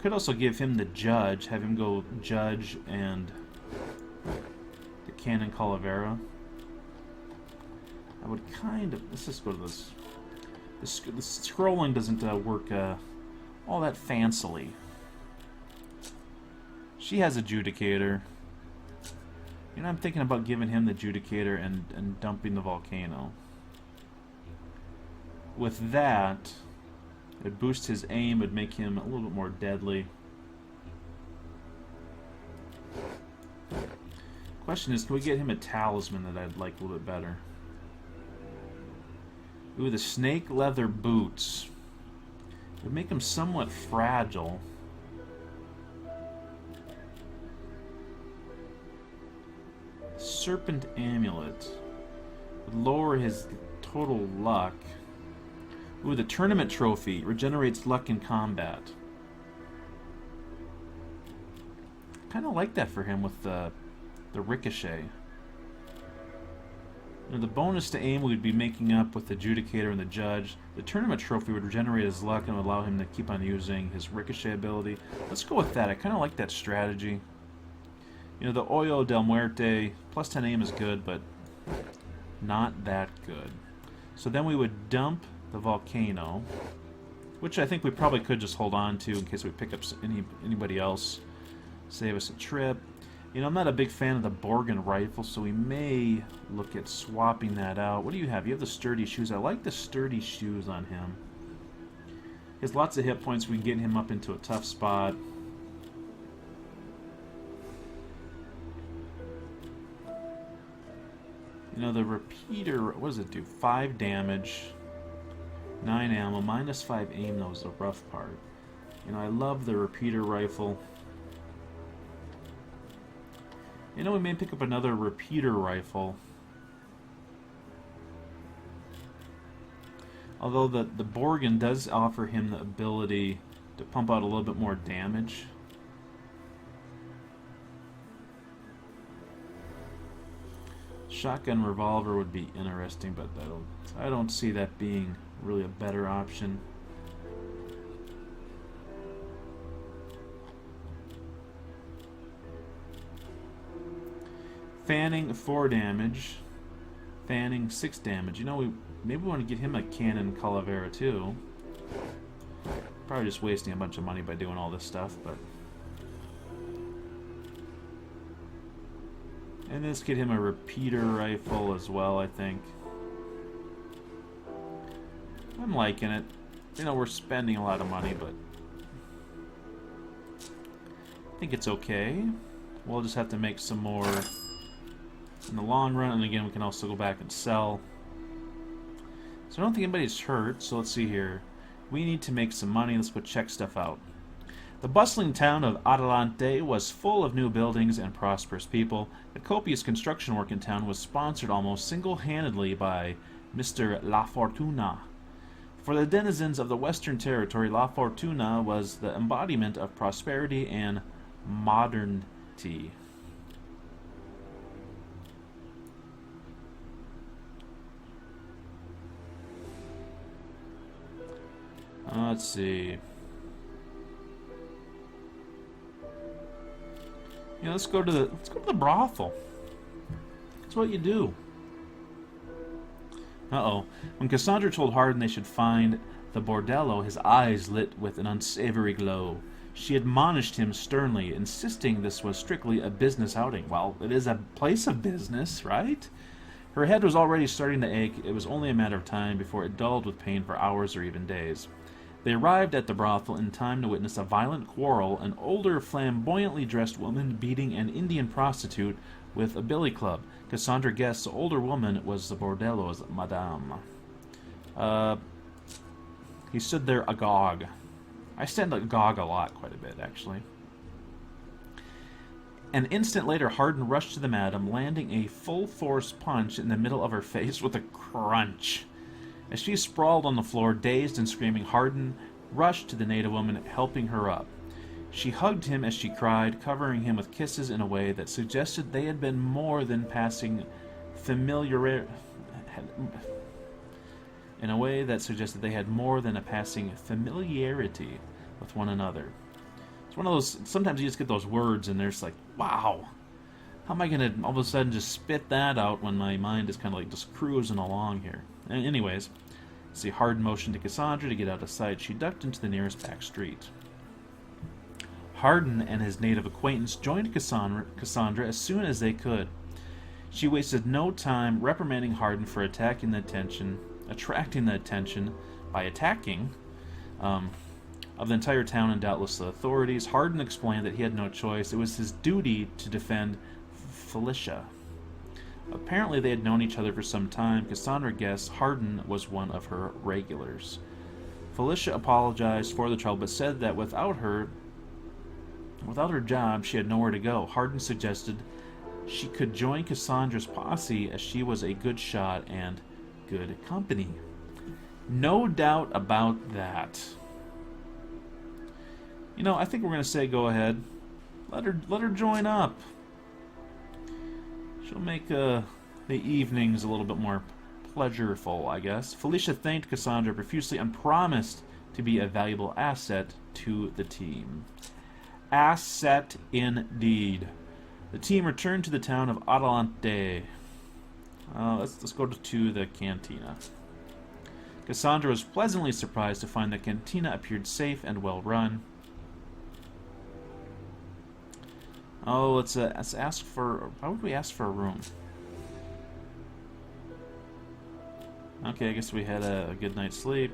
Could also give him the Judge, have him go Judge and the Cannon Calavera. I would kind of... Let's just go to this. The scrolling doesn't work all that fancily. She has Adjudicator. You know, I'm thinking about giving him the Adjudicator and dumping the Volcano. With that, it would boost his aim, it would make him a little bit more deadly. Question is, can we get him a Talisman that I'd like a little bit better? Ooh, the snake leather boots. It would make him somewhat fragile. Serpent Amulet would lower his total luck. Ooh, the Tournament Trophy regenerates luck in combat. Kind of like that for him with the Ricochet. You know, the bonus to aim we'd be making up with the Adjudicator and the Judge. The Tournament Trophy would regenerate his luck and would allow him to keep on using his Ricochet ability. Let's go with that. I kind of like that strategy. You know, the Hoyo del Muerte, plus 10 aim is good, but not that good. So then we would dump the Volcano, which I think we probably could just hold on to in case we pick up anybody else. Save us a trip. You know, I'm not a big fan of the Borgen rifle, so we may look at swapping that out. What do you have? You have the Sturdy Shoes. I like the Sturdy Shoes on him. He has lots of hit points. We can get him up into a tough spot. You know, the Repeater, what does it do? 5 damage, 9 ammo, minus 5 aim, though, is the rough part. You know, I love the Repeater rifle. You know, we may pick up another Repeater rifle. Although the Borgen does offer him the ability to pump out a little bit more damage. Shotgun revolver would be interesting, but I don't see that being really a better option. Fanning 4 damage, Fanning 6 damage. You know, maybe we want to get him a Cannon Calavera too. Probably just wasting a bunch of money by doing all this stuff, but. And let's get him a Repeater rifle as well, I think. I'm liking it. You know, we're spending a lot of money, but I think it's okay. We'll just have to make some more in the long run, and again, we can also go back and sell. So I don't think anybody's hurt, so let's see here. We need to make some money. Let's go check stuff out. The bustling town of Adelante was full of new buildings and prosperous people. The copious construction work in town was sponsored almost single-handedly by Mr. La Fortuna. For the denizens of the Western Territory, La Fortuna was the embodiment of prosperity and modernity. Let's see. Yeah, let's go to the brothel. That's what you do. Uh-oh. When Cassandra told Hardin they should find the bordello, his eyes lit with an unsavory glow. She admonished him sternly, insisting this was strictly a business outing. Well, it is a place of business, right? Her head was already starting to ache. It was only a matter of time before it dulled with pain for hours or even days. They arrived at the brothel in time to witness a violent quarrel, an older, flamboyantly dressed woman beating an Indian prostitute with a billy club. Cassandra guessed the older woman was the bordello's madame. He stood there agog. I stand agog a lot, quite a bit, actually. An instant later, Hardin rushed to the madam, landing a full-force punch in the middle of her face with a crunch. As she sprawled on the floor, dazed and screaming, Hardin rushed to the native woman, helping her up. She hugged him as she cried, covering him with kisses in a way that suggested they had been more than passing familiar. In a way that suggested they had more than a passing familiarity with one another. It's one of those. Sometimes you just get those words, and there's like, wow. How am I going to all of a sudden just spit that out when my mind is kind of like just cruising along here? Anyways, see Hardin motioned to Cassandra to get out of sight. She ducked into the nearest back street. Hardin and his native acquaintance joined Cassandra as soon as they could. She wasted no time reprimanding Hardin for attracting the attention by attacking of the entire town and doubtless the authorities. Hardin explained that he had no choice. It was his duty to defend Felicia. Apparently they had known each other for some time. Cassandra guessed Hardin was one of her regulars. Felicia apologized for the trouble, but said that without her job, she had nowhere to go. Hardin suggested she could join Cassandra's posse as she was a good shot and good company. No doubt about that. You know, I think we're going to say go ahead. Let her join up. She'll make the evenings a little bit more pleasureful, I guess. Felicia thanked Cassandra profusely and promised to be a valuable asset to the team. Asset indeed. The team returned to the town of Adelante. Let's go to the cantina. Cassandra was pleasantly surprised to find the cantina appeared safe and well run. Oh, let's ask for. Why would we ask for a room? Okay, I guess we had a good night's sleep.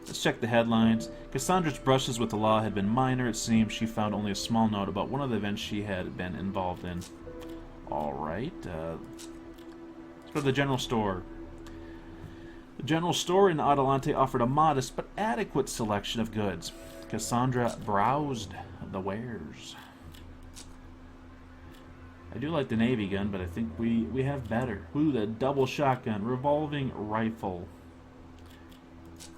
Let's check the headlines. Cassandra's brushes with the law had been minor. It seems she found only a small note about one of the events she had been involved in. Alright, let's go to the general store. The general store in Adelante offered a modest but adequate selection of goods. Cassandra browsed the wares. I do like the Navy gun, but I think we have better. Ooh, the double shotgun, revolving rifle.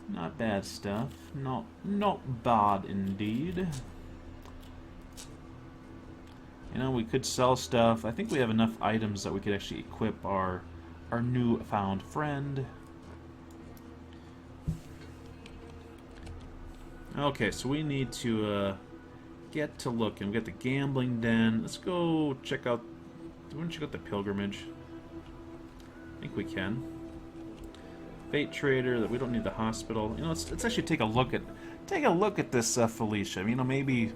Not bad stuff. Not bad indeed. You know, we could sell stuff. I think we have enough items that we could actually equip our newfound friend. Okay, so we need to get to looking. We got the gambling den. Let's go check out. Do we want to check out the pilgrimage? I think we can. Bait trader. That we don't need the hospital. You know, let's actually take a look at this Felicia. You know, maybe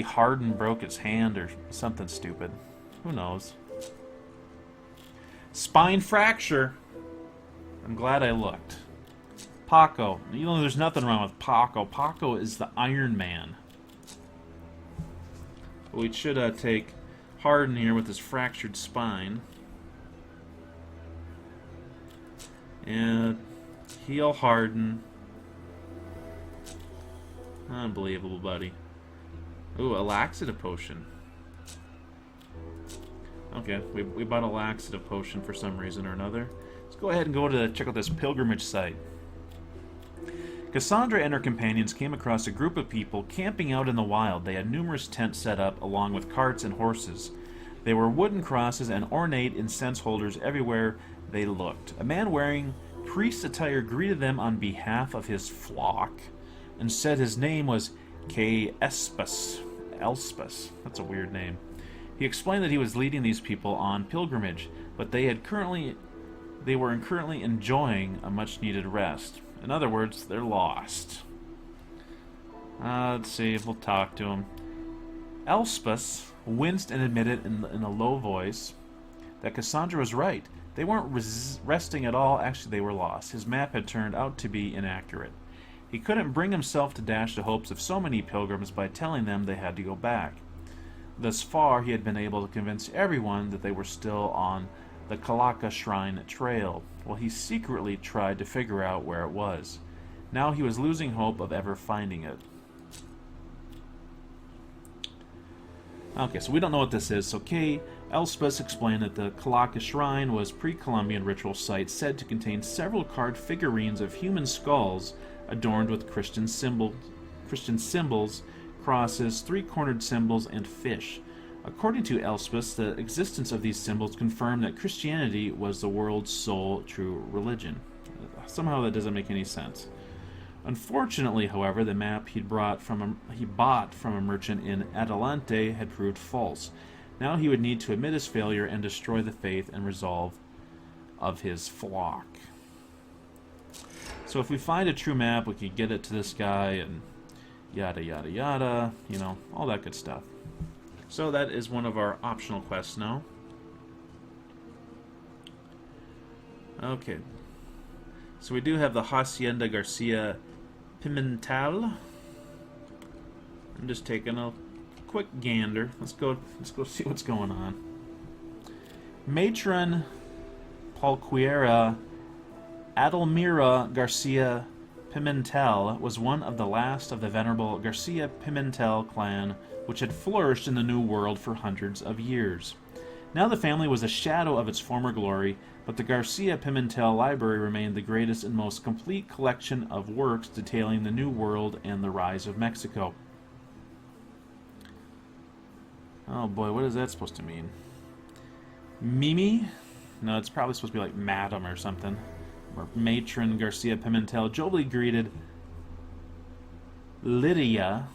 Hardin broke his hand or something stupid. Who knows? Spine fracture. I'm glad I looked. Paco. You know, there's nothing wrong with Paco. Paco is the Ironman. We should take Hardin here with his fractured spine. And heal Hardin. Unbelievable, buddy. Ooh, a laxative potion. Okay, we bought a laxative potion for some reason or another. Let's go ahead and go to check out this pilgrimage site. Cassandra and her companions came across a group of people camping out in the wild. They had numerous tents set up, along with carts and horses. There were wooden crosses and ornate incense holders everywhere they looked. A man wearing priest attire greeted them on behalf of his flock and said his name was K. Elspus. That's a weird name. He explained that he was leading these people on pilgrimage, but they were currently enjoying a much-needed rest. In other words, they're lost. Let's see if we'll talk to him. Elspus winced and admitted in a low voice that Cassandra was right. They weren't resting at all. Actually, they were lost. His map had turned out to be inaccurate. He couldn't bring himself to dash the hopes of so many pilgrims by telling them they had to go back. Thus far, he had been able to convince everyone that they were still on the Kalaka Shrine Trail, while he secretly tried to figure out where it was. Now he was losing hope of ever finding it. Okay, so we don't know what this is. So K. Elspeth explained that the Kalaka Shrine was a pre-Columbian ritual site said to contain several carved figurines of human skulls adorned with Christian symbols, crosses, three-cornered symbols, and fish. According to Elspeth, the existence of these symbols confirmed that Christianity was the world's sole true religion. Somehow that doesn't make any sense. Unfortunately, however, the map he bought from a merchant in Adelante had proved false. Now he would need to admit his failure and destroy the faith and resolve of his flock. So if we find a true map, we could get it to this guy and yada yada yada, you know, all that good stuff. So that is one of our optional quests now. Okay. So we do have the Hacienda Garcia Pimentel. I'm just taking a quick gander. Let's go see what's going on. Matron Paulquera Adelmira Garcia Pimentel was one of the last of the venerable Garcia Pimentel clan, which had flourished in the New World for hundreds of years. Now the family was a shadow of its former glory, but the Garcia Pimentel Library remained the greatest and most complete collection of works detailing the New World and the rise of Mexico. Oh boy, what is that supposed to mean? Mimi? No, it's probably supposed to be like Madam or something. Or Matron Garcia Pimentel jovially greeted Lydia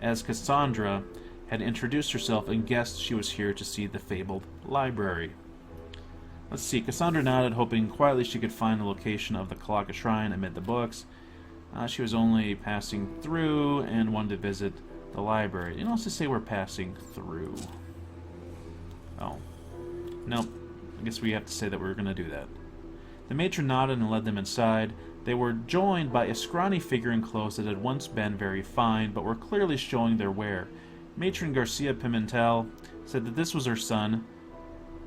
as Cassandra had introduced herself and guessed she was here to see the fabled library. Let's see, Cassandra nodded, hoping quietly she could find the location of the Kalaka Shrine amid the books. She was only passing through and wanted to visit the library. You know, let's just say we're passing through. Oh. Nope. I guess we have to say that we're going to do that. The matron nodded and led them inside. They were joined by a scrawny figure in clothes that had once been very fine, but were clearly showing their wear. Matron Garcia Pimentel said that this was her son,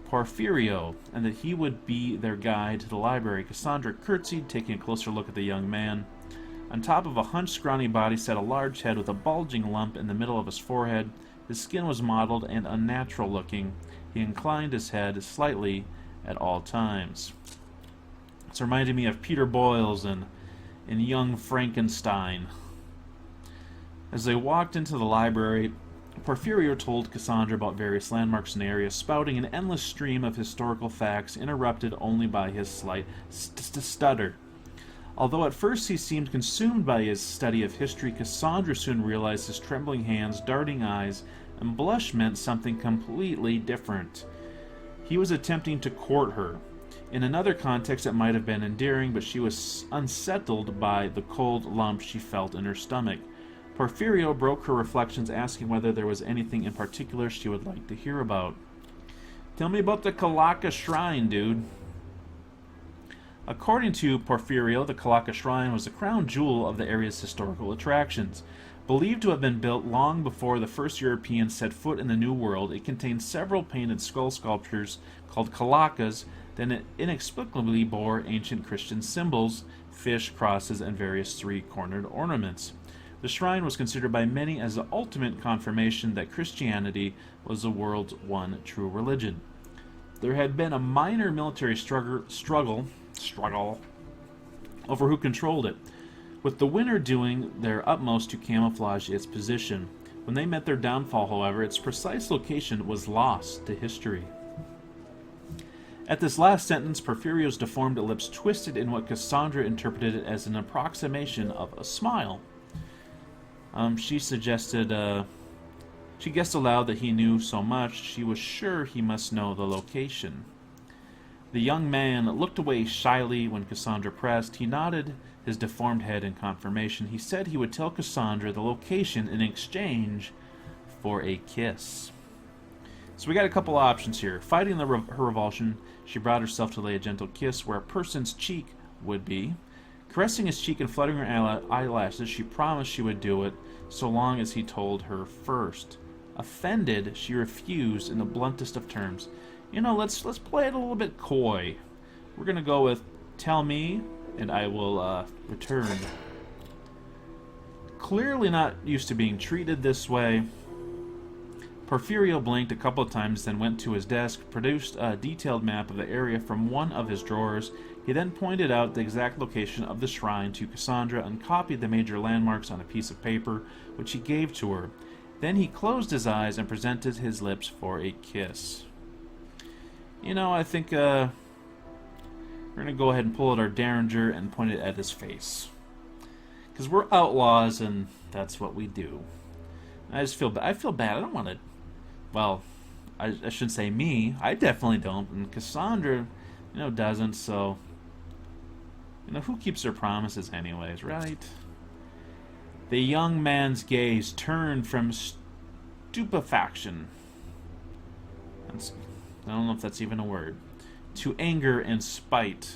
Porfirio, and that he would be their guide to the library. Cassandra curtsied, taking a closer look at the young man. On top of a hunched, scrawny body sat a large head with a bulging lump in the middle of his forehead. His skin was mottled and unnatural looking. He inclined his head slightly at all times. This reminded me of Peter Boyles in Young Frankenstein. As they walked into the library, Porfirio told Cassandra about various landmarks in the area, spouting an endless stream of historical facts, interrupted only by his slight stutter. Although at first he seemed consumed by his study of history, Cassandra soon realized his trembling hands, darting eyes, and blush meant something completely different. He was attempting to court her. In another context it might have been endearing, but she was unsettled by the cold lump she felt in her stomach. Porfirio broke her reflections, asking whether there was anything in particular she would like to hear about. Tell me about the Kalaka Shrine, dude. According to Porfirio, the Kalaka Shrine was the crown jewel of the area's historical attractions. Believed to have been built long before the first Europeans set foot in the New World, it contained several painted skull sculptures called Kalakas that inexplicably bore ancient Christian symbols, fish, crosses, and various three-cornered ornaments. The shrine was considered by many as the ultimate confirmation that Christianity was the world's one true religion. There had been a minor military struggle over who controlled it, with the winner doing their utmost to camouflage its position. When they met their downfall, however, its precise location was lost to history. At this last sentence, Porfirio's deformed lips twisted in what Cassandra interpreted as an approximation of a smile. She guessed aloud that he knew so much, she was sure he must know the location. The young man looked away shyly when Cassandra pressed. He nodded his deformed head in confirmation. He said he would tell Cassandra the location in exchange for a kiss. So we got a couple options here. Fighting her revulsion, she brought herself to lay a gentle kiss where a person's cheek would be. Caressing his cheek and fluttering her eyelashes, she promised she would do it, so long as he told her first. Offended, she refused in the bluntest of terms. You know, let's play it a little bit coy. We're going to go with, tell me, and I will return. Clearly not used to being treated this way, Porfirio blinked a couple of times, then went to his desk, produced a detailed map of the area from one of his drawers. He then pointed out the exact location of the shrine to Cassandra and copied the major landmarks on a piece of paper, which he gave to her. Then he closed his eyes and presented his lips for a kiss. You know, I think we're going to go ahead and pull out our Derringer and point it at his face. Because we're outlaws, and that's what we do. I just feel bad. I feel bad. I don't want to... Well, I shouldn't say me. I definitely don't. And Cassandra, doesn't, so... who keeps their promises anyways, right? The young man's gaze turned from stupefaction. I don't know if that's even a word. To anger and spite.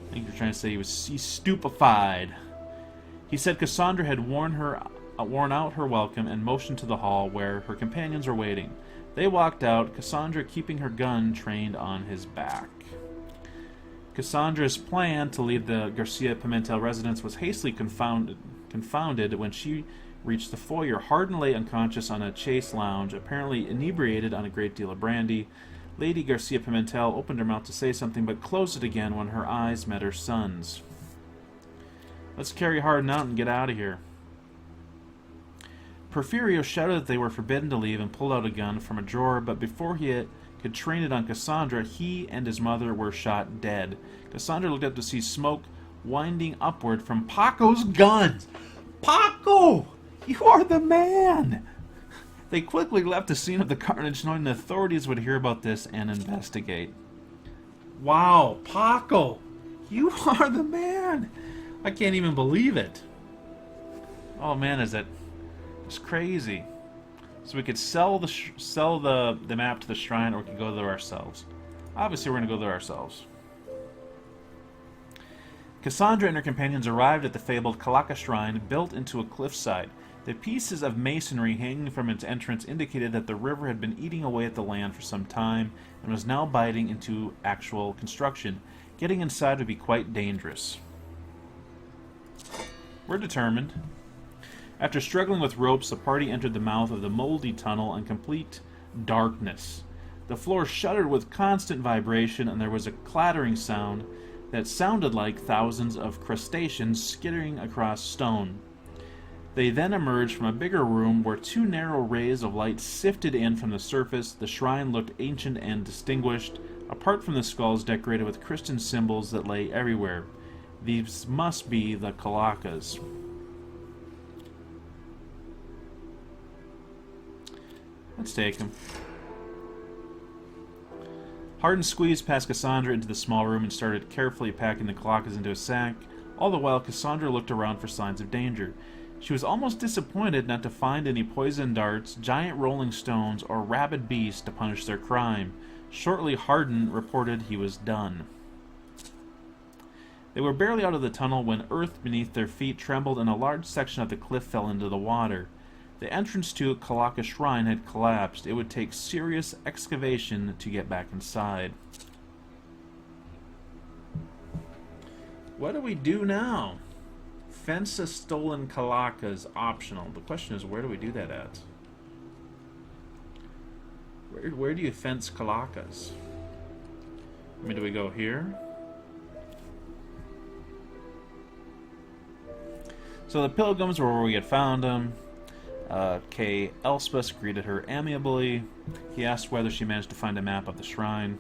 I think you're trying to say he's stupefied. He said Cassandra had worn out her welcome and motioned to the hall where her companions were waiting. They walked out, Cassandra keeping her gun trained on his back. Cassandra's plan to leave the Garcia Pimentel residence was hastily confounded when she reached the foyer. Hardin lay unconscious on a chaise lounge, apparently inebriated on a great deal of brandy. Lady Garcia Pimentel opened her mouth to say something, but closed it again when her eyes met her son's. Let's carry Hardin out and get out of here. Porfirio shouted that they were forbidden to leave and pulled out a gun from a drawer, but before he could train it on Cassandra, he and his mother were shot dead. Cassandra looked up to see smoke winding upward from Paco's guns. Paco! You are the man! They quickly left the scene of the carnage, knowing the authorities would hear about this and investigate. Wow, Paco! You are the man! I can't even believe it. Oh man, is it... It's crazy. So we could sell the map to the shrine, or we could go there ourselves. Obviously, we're going to go there ourselves. Cassandra and her companions arrived at the fabled Kalaka shrine, built into a cliffside. The pieces of masonry hanging from its entrance indicated that the river had been eating away at the land for some time and was now biting into actual construction. Getting inside would be quite dangerous. We're determined. After struggling with ropes, the party entered the mouth of the moldy tunnel in complete darkness. The floor shuddered with constant vibration, and there was a clattering sound that sounded like thousands of crustaceans skittering across stone. They then emerged from a bigger room where two narrow rays of light sifted in from the surface. The shrine looked ancient and distinguished, apart from the skulls decorated with Christian symbols that lay everywhere. These must be the Kalakas. Let's take him. Hardin squeezed past Cassandra into the small room and started carefully packing the Kalakas into a sack. All the while, Cassandra looked around for signs of danger. She was almost disappointed not to find any poison darts, giant rolling stones, or rabid beasts to punish their crime. Shortly, Hardin reported he was done. They were barely out of the tunnel when earth beneath their feet trembled and a large section of the cliff fell into the water. The entrance to Kalaka Shrine had collapsed. It would take serious excavation to get back inside. What do we do now? Fence a stolen Kalakas optional. The question is, where do we do that at? Where do you fence Kalakas? I mean, do we go here? So the pilgrims were where we had found them. Kay Elspeth greeted her amiably. He asked whether she managed to find a map of the shrine.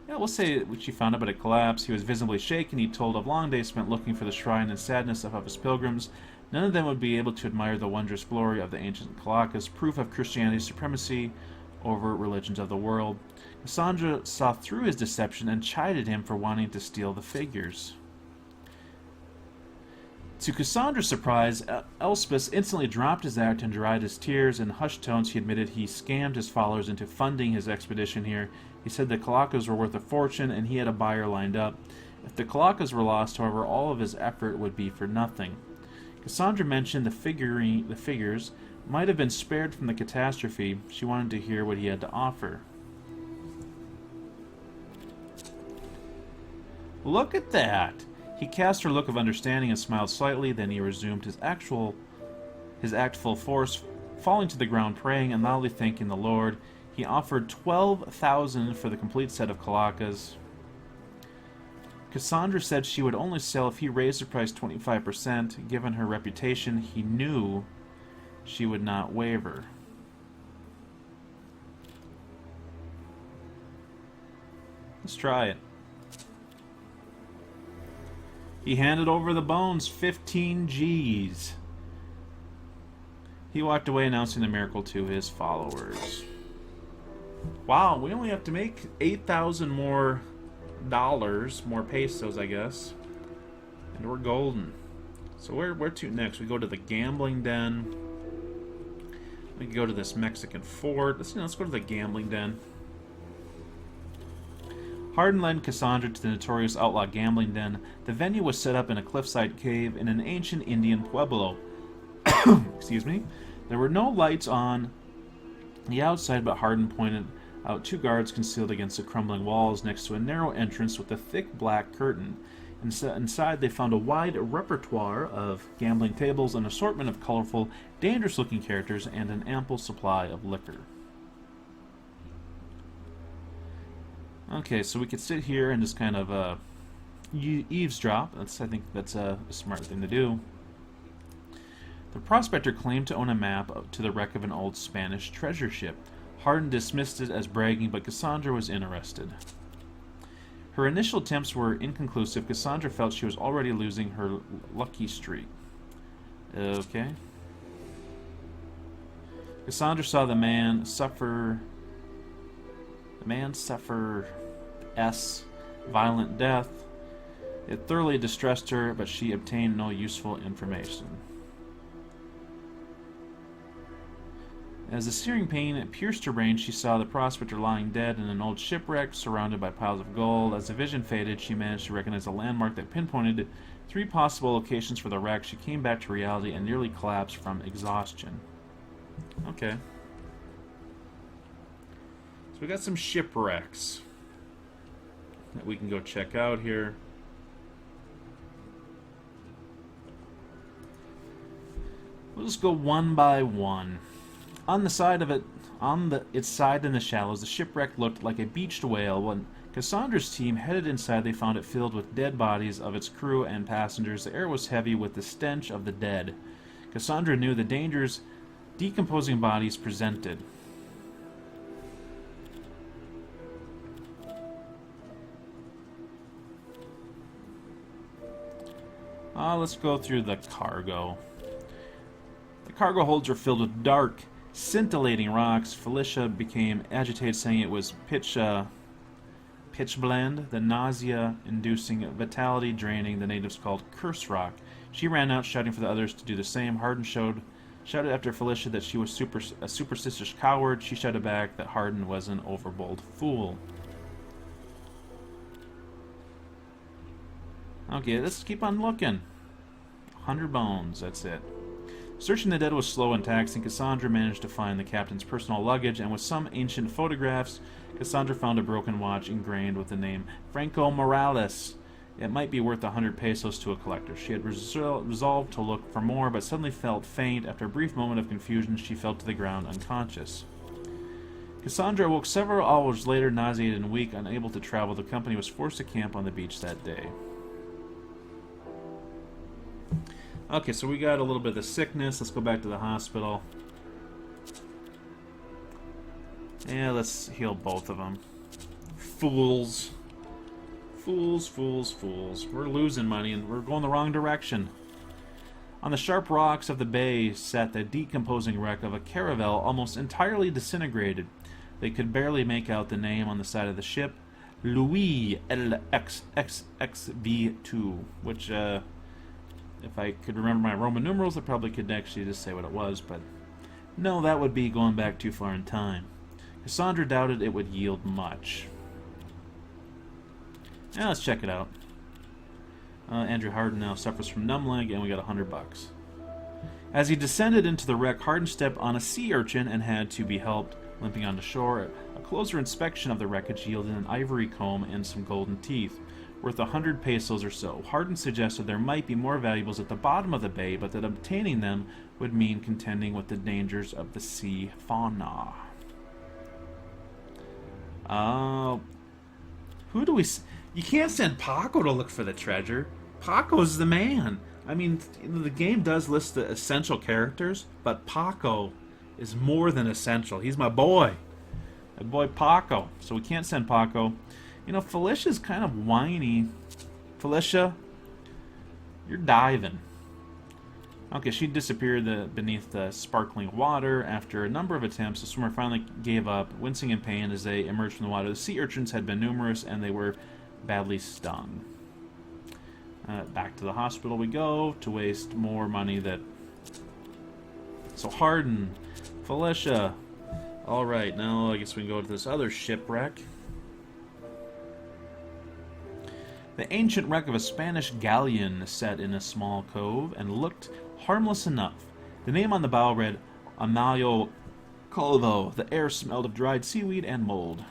Yeah, we'll say she found it, but it collapsed. He was visibly shaken. He told of long days spent looking for the shrine and sadness of his pilgrims. None of them would be able to admire the wondrous glory of the ancient Kalakas, proof of Christianity's supremacy over religions of the world. Cassandra saw through his deception and chided him for wanting to steal the figures. To Cassandra's surprise, Elspeth instantly dropped his act and dried his tears. In hushed tones, he admitted he scammed his followers into funding his expedition here. He said the Kalakas were worth a fortune, and he had a buyer lined up. If the Kalakas were lost, however, all of his effort would be for nothing. Cassandra mentioned the figures might have been spared from the catastrophe. She wanted to hear what he had to offer. Look at that! He cast her a look of understanding and smiled slightly, then he resumed his his act full force, falling to the ground, praying and loudly thanking the Lord. He offered 12,000 for the complete set of Kalakas. Cassandra said she would only sell if he raised the price 25%. Given her reputation, he knew she would not waver. Let's try it. He handed over the bones, 15 G's. He walked away announcing the miracle to his followers. Wow, we only have to make 8,000 more dollars, more pesos, I guess. And we're golden. So where to next? We go to the gambling den. We can go to this Mexican fort. Let's go to the gambling den. Hardin led Cassandra to the notorious outlaw gambling den. The venue was set up in a cliffside cave in an ancient Indian pueblo. Excuse me. There were no lights on the outside, but Hardin pointed out two guards concealed against the crumbling walls next to a narrow entrance with a thick black curtain. Inside, they found a wide repertoire of gambling tables, an assortment of colorful, dangerous-looking characters, and an ample supply of liquor. Okay, so we could sit here and just kind of eavesdrop. I think that's a smart thing to do. The prospector claimed to own a map to the wreck of an old Spanish treasure ship. Hardin dismissed it as bragging, but Cassandra was interested. Her initial attempts were inconclusive. Cassandra felt she was already losing her lucky streak. Okay. Cassandra saw the man suffer violent death. It thoroughly distressed her, but she obtained no useful information. As the searing pain pierced her brain, she saw the prospector lying dead in an old shipwreck surrounded by piles of gold. As the vision faded, she managed to recognize a landmark that pinpointed 3 possible locations for the wreck. She came back to reality and nearly collapsed from exhaustion. Okay. So we got some shipwrecks that we can go check out here. We'll just go one by one. On the side of it, its side in the shallows, the shipwreck looked like a beached whale. When Cassandra's team headed inside, they found it filled with dead bodies of its crew and passengers. The air was heavy with the stench of the dead. Cassandra knew the dangers decomposing bodies presented. Let's go through the cargo. The cargo holds are filled with dark, scintillating rocks. Felicia became agitated, saying it was pitch blend, the nausea-inducing, vitality-draining the natives called curse rock. She ran out, shouting for the others to do the same. Hardin shouted after Felicia that she was a superstitious coward. She shouted back that Hardin was an overbold fool. Okay, let's keep on looking. 100 bones, that's it. Searching the dead was slow and taxing. Cassandra managed to find the captain's personal luggage, and with some ancient photographs, Cassandra found a broken watch engraved with the name Franco Morales. It might be worth 100 pesos to a collector. She had resolved to look for more, but suddenly felt faint. After a brief moment of confusion, she fell to the ground unconscious. Cassandra awoke several hours later, nauseated and weak, unable to travel. The company was forced to camp on the beach that day. Okay, so we got a little bit of the sickness. Let's go back to the hospital. Yeah, let's heal both of them. Fools. Fools, fools, fools. We're losing money and we're going the wrong direction. On the sharp rocks of the bay sat the decomposing wreck of a caravel, almost entirely disintegrated. They could barely make out the name on the side of the ship. Louis LXXXV2, which, if I could remember my Roman numerals, I probably could actually just say what it was, but no, that would be going back too far in time. Cassandra doubted it would yield much. Now let's check it out. Andrew Hardin now suffers from numb leg, and we got $100. As he descended into the wreck, Hardin stepped on a sea urchin and had to be helped, limping onto shore. A closer inspection of the wreckage yielded an ivory comb and some golden teeth. worth 100 pesos or so. Hardin suggested there might be more valuables at the bottom of the bay, but that obtaining them would mean contending with the dangers of the sea fauna. Who do we... You can't send Paco to look for the treasure. Paco's the man. I mean, the game does list the essential characters, but Paco is more than essential. He's my boy. My boy Paco. So we can't send Paco. You know, Felicia's kind of whiny. Felicia, you're diving. Okay, she disappeared beneath the sparkling water. After a number of attempts, the swimmer finally gave up, wincing in pain as they emerged from the water. The sea urchins had been numerous, and they were badly stung. Back to the hospital we go to waste more money that... So Hardin, Felicia. Alright, now I guess we can go to this other shipwreck. The ancient wreck of a Spanish galleon set in a small cove and looked harmless enough. The name on the bow read Amalio Calvo. The air smelled of dried seaweed and mold.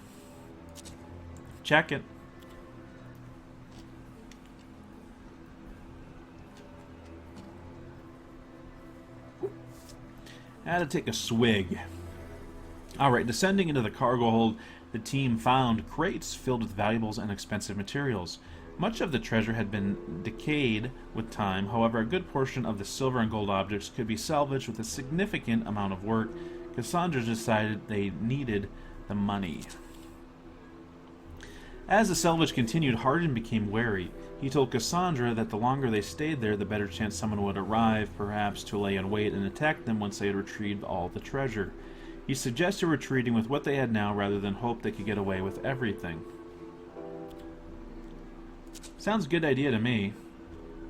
Check it. I had to take a swig. Alright, descending into the cargo hold, the team found crates filled with valuables and expensive materials. Much of the treasure had been decayed with time. However, a good portion of the silver and gold objects could be salvaged with a significant amount of work. Cassandra decided they needed the money. As the salvage continued, Hardin became wary. He told Cassandra that the longer they stayed there, the better chance someone would arrive, perhaps to lay in wait and attack them once they had retrieved all the treasure. He suggested retreating with what they had now rather than hope they could get away with everything. Sounds a good idea to me.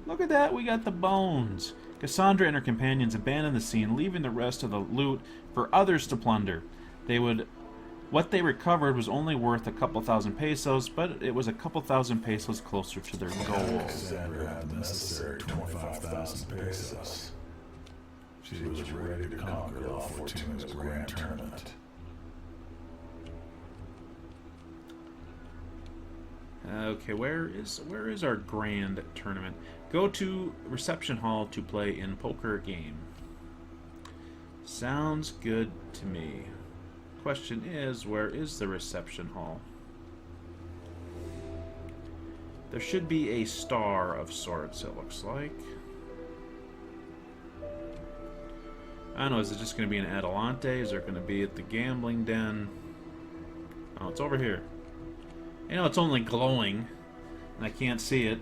Look at that, we got the bones. Cassandra and her companions abandoned the scene, leaving the rest of the loot for others to plunder. What they recovered was only worth a couple thousand pesos, but it was a couple thousand pesos closer to their goal. Cassandra had the necessary 25,000 pesos. She was ready to conquer La Fortuna's grand tournament. Okay, where is our grand tournament? Go to reception hall to play in poker game. Sounds good to me. Question is, where is the reception hall? There should be a star of sorts, it looks like. I don't know, is it just going to be in Adelante? Is it going to be at the gambling den? Oh, it's over here. You know, it's only glowing, and I can't see it.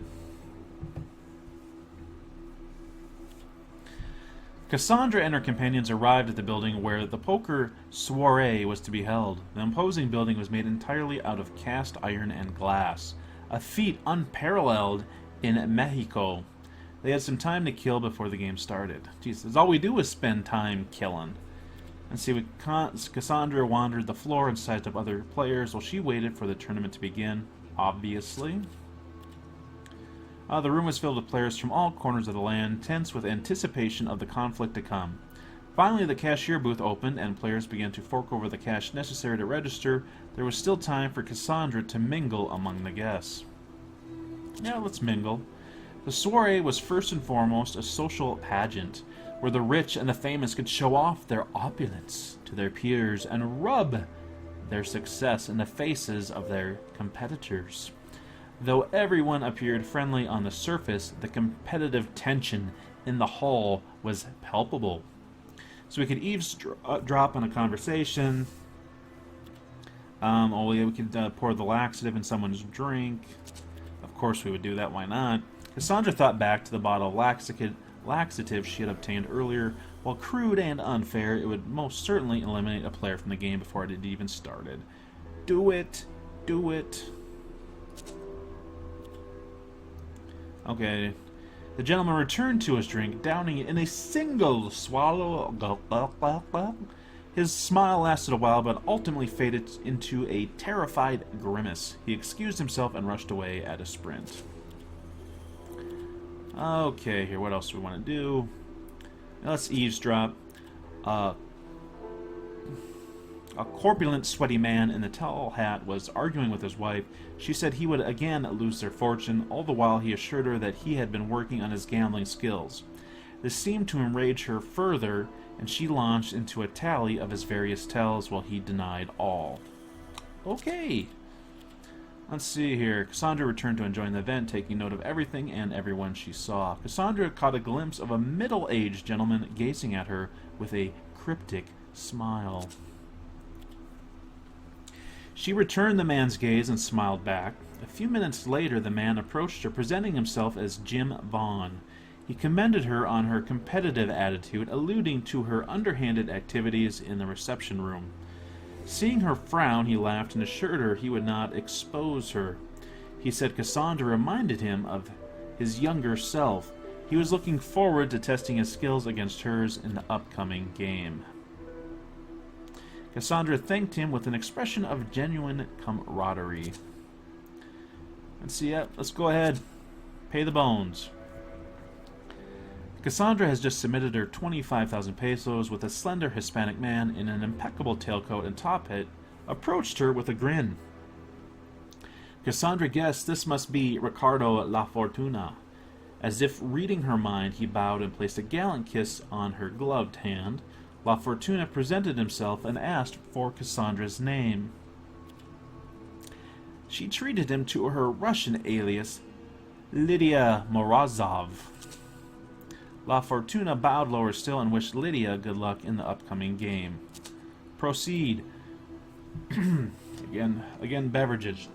Cassandra and her companions arrived at the building where the poker soiree was to be held. The imposing building was made entirely out of cast iron and glass, a feat unparalleled in Mexico. They had some time to kill before the game started. Jesus, all we do is spend time killing. And see, Cassandra wandered the floor and sized up other players while she waited for the tournament to begin, obviously. The room was filled with players from all corners of the land, tense with anticipation of the conflict to come. Finally, the cashier booth opened, and players began to fork over the cash necessary to register. There was still time for Cassandra to mingle among the guests. Yeah, let's mingle. The soiree was first and foremost a social pageant, where the rich and the famous could show off their opulence to their peers and rub their success in the faces of their competitors. Though everyone appeared friendly on the surface, the competitive tension in the hall was palpable. So we could eavesdrop on a conversation. We could pour the laxative in someone's drink. Of course we would do that, why not? Cassandra thought back to the bottle of laxative she had obtained earlier. While crude and unfair, it would most certainly eliminate a player from the game before it had even started. Do it. Do it. Okay. The gentleman returned to his drink, downing it in a single swallow. His smile lasted a while, but ultimately faded into a terrified grimace. He excused himself and rushed away at a sprint. Okay, here, what else do we want to do? Now let's eavesdrop. A corpulent, sweaty man in the tall hat was arguing with his wife. She said he would again lose their fortune, all the while he assured her that he had been working on his gambling skills. This seemed to enrage her further, and she launched into a tally of his various tells while he denied all. Okay. Let's see here. Cassandra returned to enjoying the event, taking note of everything and everyone she saw. Cassandra caught a glimpse of a middle-aged gentleman gazing at her with a cryptic smile. She returned the man's gaze and smiled back. A few minutes later, the man approached her, presenting himself as Jim Vaughn. He commended her on her competitive attitude, alluding to her underhanded activities in the reception room. Seeing her frown, he laughed and assured her he would not expose her. He said Cassandra reminded him of his younger self. He was looking forward to testing his skills against hers in the upcoming game. Cassandra thanked him with an expression of genuine camaraderie. Let's see, let's go ahead. Pay the bones. Cassandra has just submitted her 25,000 pesos with a slender Hispanic man in an impeccable tailcoat and top hat approached her with a grin. Cassandra guessed this must be Ricardo La Fortuna. As if reading her mind, he bowed and placed a gallant kiss on her gloved hand. La Fortuna presented himself and asked for Cassandra's name. She treated him to her Russian alias, Lydia Morozov. La Fortuna bowed lower still and wished Lydia good luck in the upcoming game. Proceed. Again, beverages.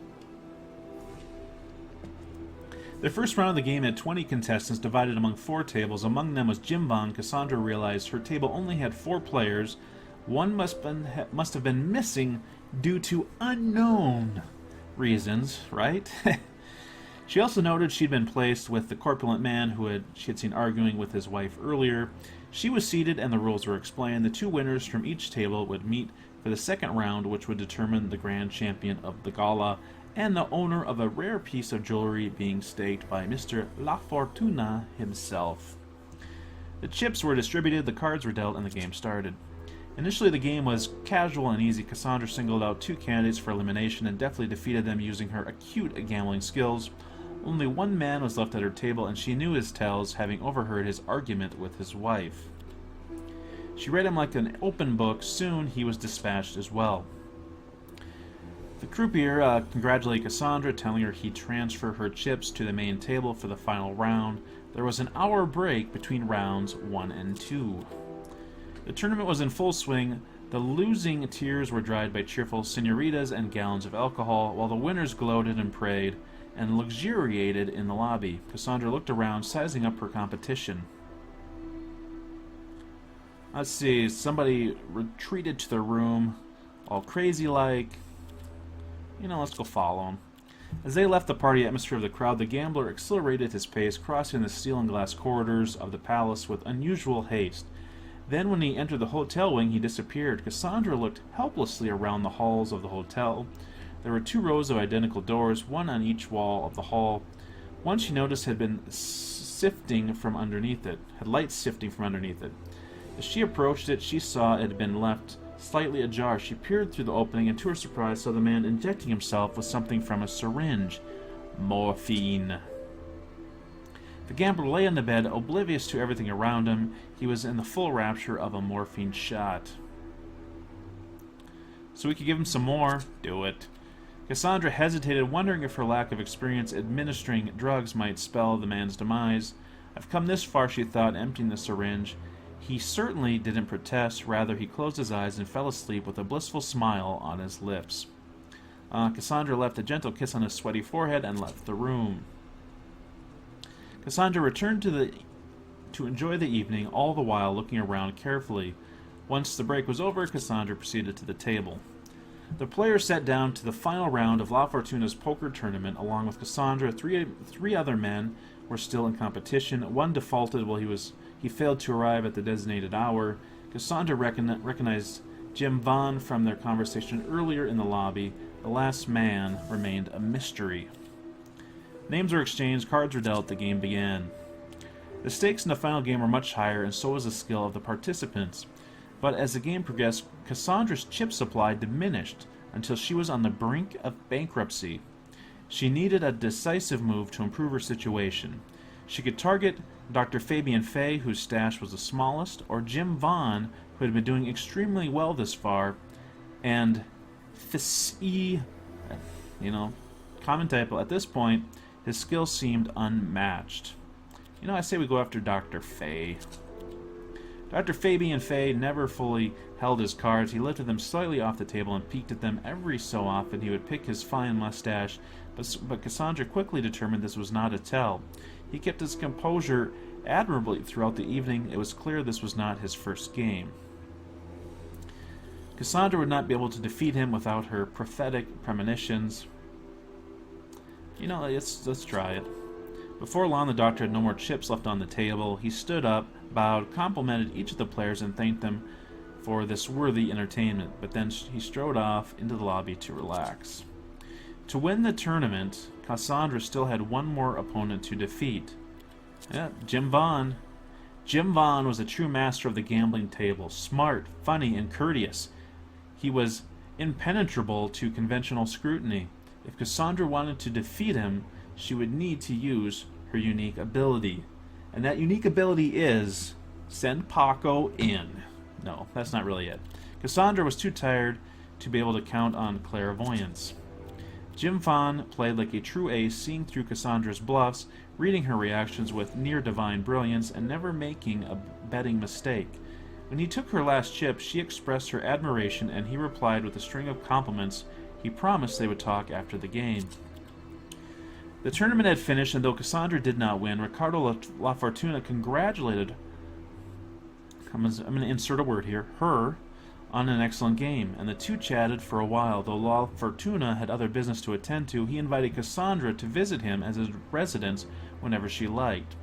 The first round of the game had 20 contestants divided among 4 tables. Among them was Jim Vaughn. Cassandra realized her table only had 4 players. One must have been missing due to unknown reasons, right? She also noted she'd been placed with the corpulent man who she had seen arguing with his wife earlier. She was seated and the rules were explained. The 2 winners from each table would meet for the second round, which would determine the grand champion of the gala and the owner of a rare piece of jewelry being staked by Mr. La Fortuna himself. The chips were distributed, the cards were dealt, and the game started. Initially, the game was casual and easy. Cassandra singled out 2 candidates for elimination and deftly defeated them using her acute gambling skills. Only one man was left at her table, and she knew his tells, having overheard his argument with his wife. She read him like an open book. Soon he was dispatched as well. The croupier congratulated Cassandra, telling her he'd transfer her chips to the main table for the final round. There was an hour break between rounds 1 and 2. The tournament was in full swing. The losing tears were dried by cheerful senoritas and gallons of alcohol, while the winners gloated and prayed and luxuriated in the lobby. Cassandra looked around, sizing up her competition. Let's see, somebody retreated to their room, all crazy-like. Let's go follow him. As they left the party atmosphere of the crowd, the gambler accelerated his pace, crossing the steel and glass corridors of the palace with unusual haste. Then, when he entered the hotel wing, he disappeared. Cassandra looked helplessly around the halls of the hotel. There were 2 rows of identical doors, one on each wall of the hall. One she noticed had light sifting from underneath it. As she approached it, she saw it had been left slightly ajar. She peered through the opening and, to her surprise, saw the man injecting himself with something from a syringe. Morphine. The gambler lay on the bed, oblivious to everything around him. He was in the full rapture of a morphine shot. So we could give him some more. Do it. Cassandra hesitated, wondering if her lack of experience administering drugs might spell the man's demise. I've come this far, she thought, emptying the syringe. He certainly didn't protest. Rather, he closed his eyes and fell asleep with a blissful smile on his lips. Cassandra left a gentle kiss on his sweaty forehead and left the room. Cassandra returned to enjoy the evening, all the while looking around carefully. Once the break was over, Cassandra proceeded to the table. The players sat down to the final round of La Fortuna's poker tournament. Along with Cassandra, three other men were still in competition. One defaulted while he failed to arrive at the designated hour. Cassandra recognized Jim Vaughn from their conversation earlier in the lobby. The last man remained a mystery. Names were exchanged, cards were dealt, the game began. The stakes in the final game were much higher, and so was the skill of the participants. But as the game progressed, Cassandra's chip supply diminished until she was on the brink of bankruptcy. She needed a decisive move to improve her situation. She could target Dr. Fabian Fay, whose stash was the smallest, or Jim Vaughn, who had been doing extremely well this far, and common typo. At this point, his skills seemed unmatched. I say we go after Dr. Fay. Dr. Fabian Fay never fully held his cards. He lifted them slightly off the table and peeked at them every so often. He would pick his fine mustache, but Cassandra quickly determined this was not a tell. He kept his composure admirably throughout the evening. It was clear this was not his first game. Cassandra would not be able to defeat him without her prophetic premonitions. Let's try it. Before long, the doctor had no more chips left on the table. He stood up, bowed, complimented each of the players, and thanked them for this worthy entertainment, but then he strode off into the lobby to relax. To win the tournament, Cassandra still had one more opponent to defeat. Jim Vaughn. Jim Vaughn was a true master of the gambling table, smart, funny, and courteous. He was impenetrable to conventional scrutiny. If Cassandra wanted to defeat him, she would need to use her unique ability. And that unique ability is send Paco in. No, that's not really it. Cassandra was too tired to be able to count on clairvoyance. Jim Vaughn played like a true ace, seeing through Cassandra's bluffs, reading her reactions with near-divine brilliance, and never making a betting mistake. When he took her last chip, she expressed her admiration, and he replied with a string of compliments. He promised they would talk after the game. The tournament had finished, and though Cassandra did not win, Ricardo La Fortuna congratulated, I'm going to insert a word here, her, on an excellent game, and the two chatted for a while. Though La Fortuna had other business to attend to, he invited Cassandra to visit him as his residence whenever she liked.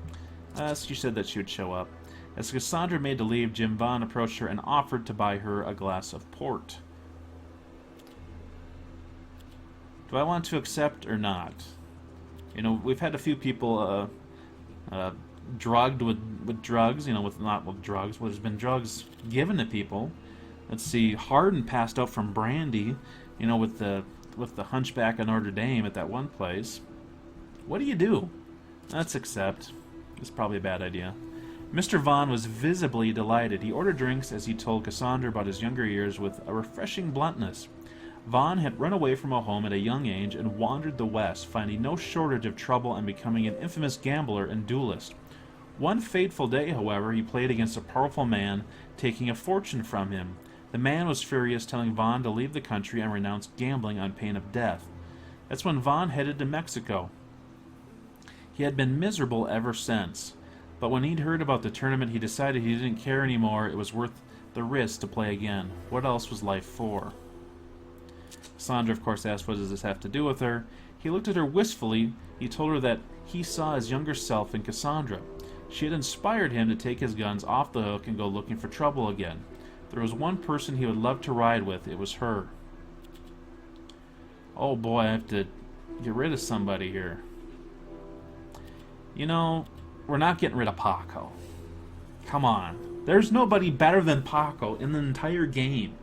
She said that she would show up. As Cassandra made to leave, Jim Vaughn approached her and offered to buy her a glass of port. Do I want to accept or not? We've had a few people drugged with drugs, not with drugs, but there's been drugs given to people. Let's see, Harden passed out from brandy, with the Hunchback of Notre Dame at that one place. What do you do? Let's accept. It's probably a bad idea. Mr. Vaughn was visibly delighted. He ordered drinks as he told Cassandra about his younger years with a refreshing bluntness. Vaughn had run away from a home at a young age and wandered the West, finding no shortage of trouble and becoming an infamous gambler and duelist. One fateful day, however, he played against a powerful man, taking a fortune from him. The man was furious, telling Vaughn to leave the country and renounce gambling on pain of death. That's when Vaughn headed to Mexico. He had been miserable ever since, but when he'd heard about the tournament, he decided he didn't care anymore. It was worth the risk to play again. What else was life for? Cassandra, of course, asked, what does this have to do with her? He looked at her wistfully. He told her that he saw his younger self in Cassandra. She had inspired him to take his guns off the hook and go looking for trouble again. There was one person he would love to ride with. It was her. Oh boy, I have to get rid of somebody here. We're not getting rid of Paco. Come on. There's nobody better than Paco in the entire game.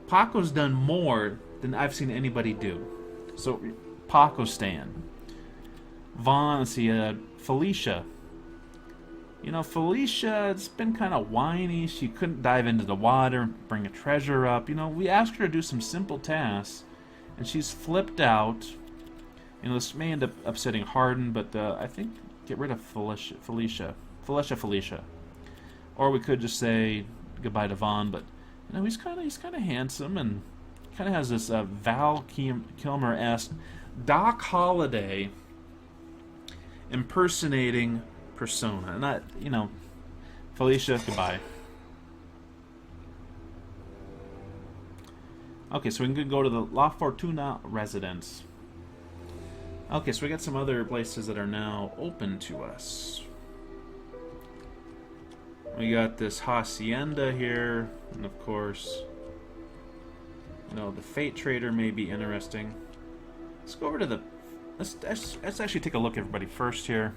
Paco's done more than I've seen anybody do. So, Paco Stan. Vaughn, let's see, Felicia. Felicia, it's been kind of whiny. She couldn't dive into the water and bring a treasure up. We asked her to do some simple tasks, and she's flipped out. This may end up upsetting Harden, but I think get rid of Felicia. Or we could just say goodbye to Vaughn, but he's kind of handsome and kind of has this Val Kilmer-esque Doc Holliday impersonating persona. Not, Felicia, goodbye. Okay, so we can go to the La Fortuna residence. Okay, so we got some other places that are now open to us. We got this hacienda here, and of course, the Fate Trader may be interesting. Let's go over to the. Let's actually take a look, everybody, first here.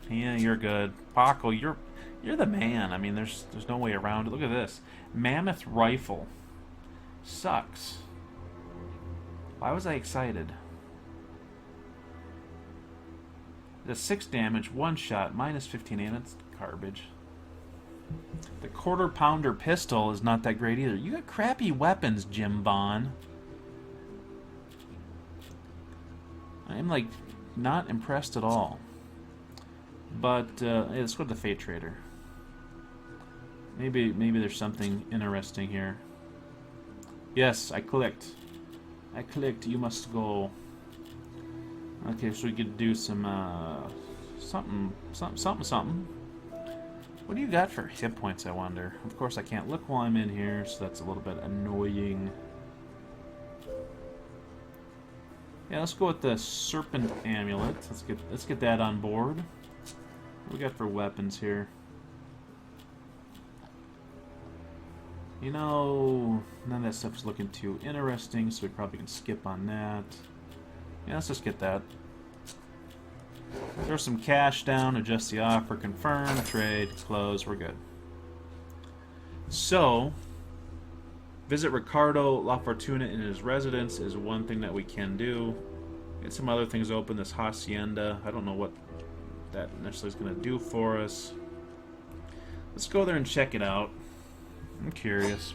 Yeah, you're good, Paco. You're You're the man. I mean, there's no way around it. Look at this. Mammoth rifle. Sucks. Why was I excited? The 6 damage, 1 shot, minus 15 aim. That's garbage. The quarter pounder pistol is not that great either. You got crappy weapons, Jim Bond. I'm like not impressed at all. But hey, let's go to the Fate Trader. Maybe there's something interesting here. Yes, I clicked. I clicked. You must go. Okay, so we could do some something. What do you got for hit points, I wonder? Of course, I can't look while I'm in here, so that's a little bit annoying. Yeah, let's go with the Serpent Amulet. Let's get that on board. What do we got for weapons here? You know, none of that stuff's looking too interesting, so we probably can skip on that. Yeah, let's just get that. Throw some cash down, adjust the offer, confirm, trade, close, we're good. So, visit Ricardo La Fortuna in his residence is one thing that we can do. Get some other things open, this Hacienda. I don't know what that necessarily is going to do for us. Let's go there and check it out. I'm curious.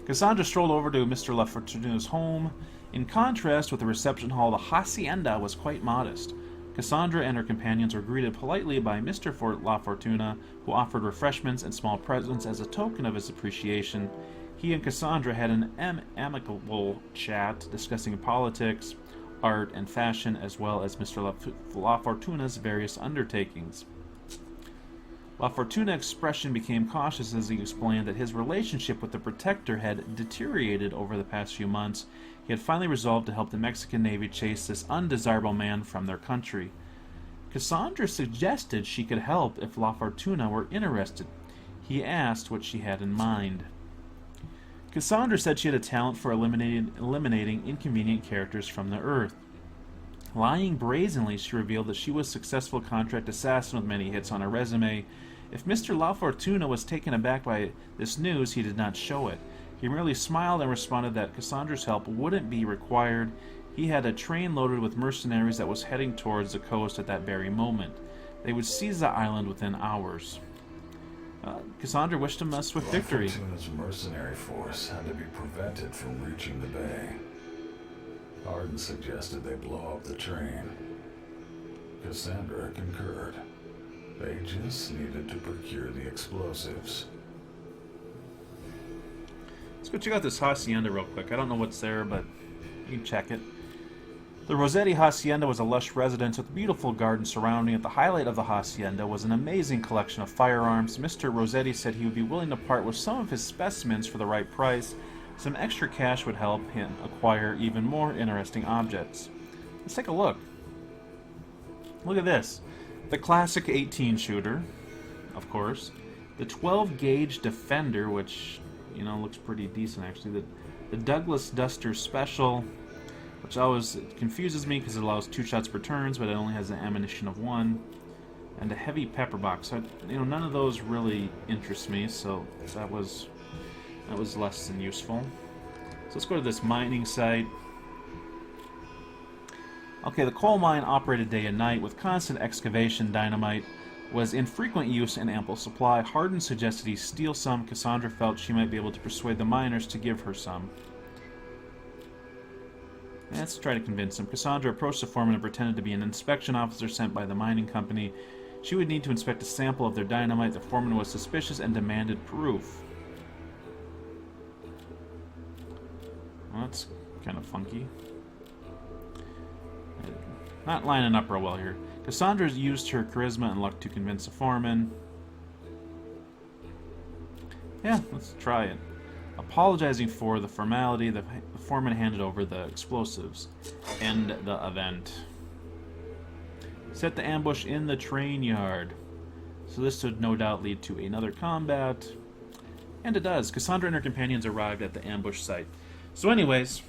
Cassandra strolled over to Mr. La Fortuna's home. In contrast with the reception hall, the Hacienda was quite modest. Cassandra and her companions were greeted politely by Mr. La Fortuna, who offered refreshments and small presents as a token of his appreciation. He and Cassandra had an amicable chat, discussing politics, art, and fashion, as well as Mr. La Fortuna's various undertakings. La Fortuna's expression became cautious as he explained that his relationship with the Protector had deteriorated over the past few months. He had finally resolved to help the Mexican Navy chase this undesirable man from their country. Cassandra suggested she could help if La Fortuna were interested. He asked what she had in mind. Cassandra said she had a talent for eliminating inconvenient characters from the Earth. Lying brazenly, she revealed that she was a successful contract assassin with many hits on her resume. If Mr. La Fortuna was taken aback by this news, he did not show it. He merely smiled and responded that Cassandra's help wouldn't be required. He had a train loaded with mercenaries that was heading towards the coast at that very moment. They would seize the island within hours. Cassandra wished him a swift victory. La Fortuna's mercenary force had to be prevented from reaching the bay. Arden suggested they blow up the train. Cassandra concurred. They just needed to procure the explosives. Let's go check out this Hacienda real quick. I don't know what's there, but you can check it. The Rossetti Hacienda was a lush residence with a beautiful garden surrounding it. The highlight of the Hacienda was an amazing collection of firearms. Mr. Rossetti said he would be willing to part with some of his specimens for the right price. Some extra cash would help him acquire even more interesting objects. Let's take a look. Look at this. The classic 18-shooter, of course. The 12-gauge Defender, which, you know, looks pretty decent, actually. The Douglas Duster Special, which always confuses me because it allows 2 shots per turns, but it only has an ammunition of 1. And a heavy pepper box. So, you know, none of those really interest me, so that was less than useful. So let's go to this mining site. Okay, the coal mine operated day and night with constant excavation. Dynamite was in frequent use and ample supply. Hardin suggested he steal some. Cassandra felt she might be able to persuade the miners to give her some. Let's try to convince him. Cassandra approached the foreman and pretended to be an inspection officer sent by the mining company. She would need to inspect a sample of their dynamite. The foreman was suspicious and demanded proof. Well, that's kind of funky. Not lining up real well here. Cassandra used her charisma and luck to convince the foreman. Yeah, let's try it. Apologizing for the formality, the foreman handed over the explosives. End the event. Set the ambush in the train yard. So this would no doubt lead to another combat. And it does. Cassandra and her companions arrived at the ambush site. So anyways,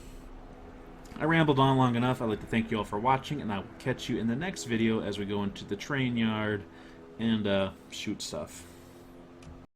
I rambled on long enough. I'd like to thank you all for watching, and I will catch you in the next video as we go into the train yard and shoot stuff.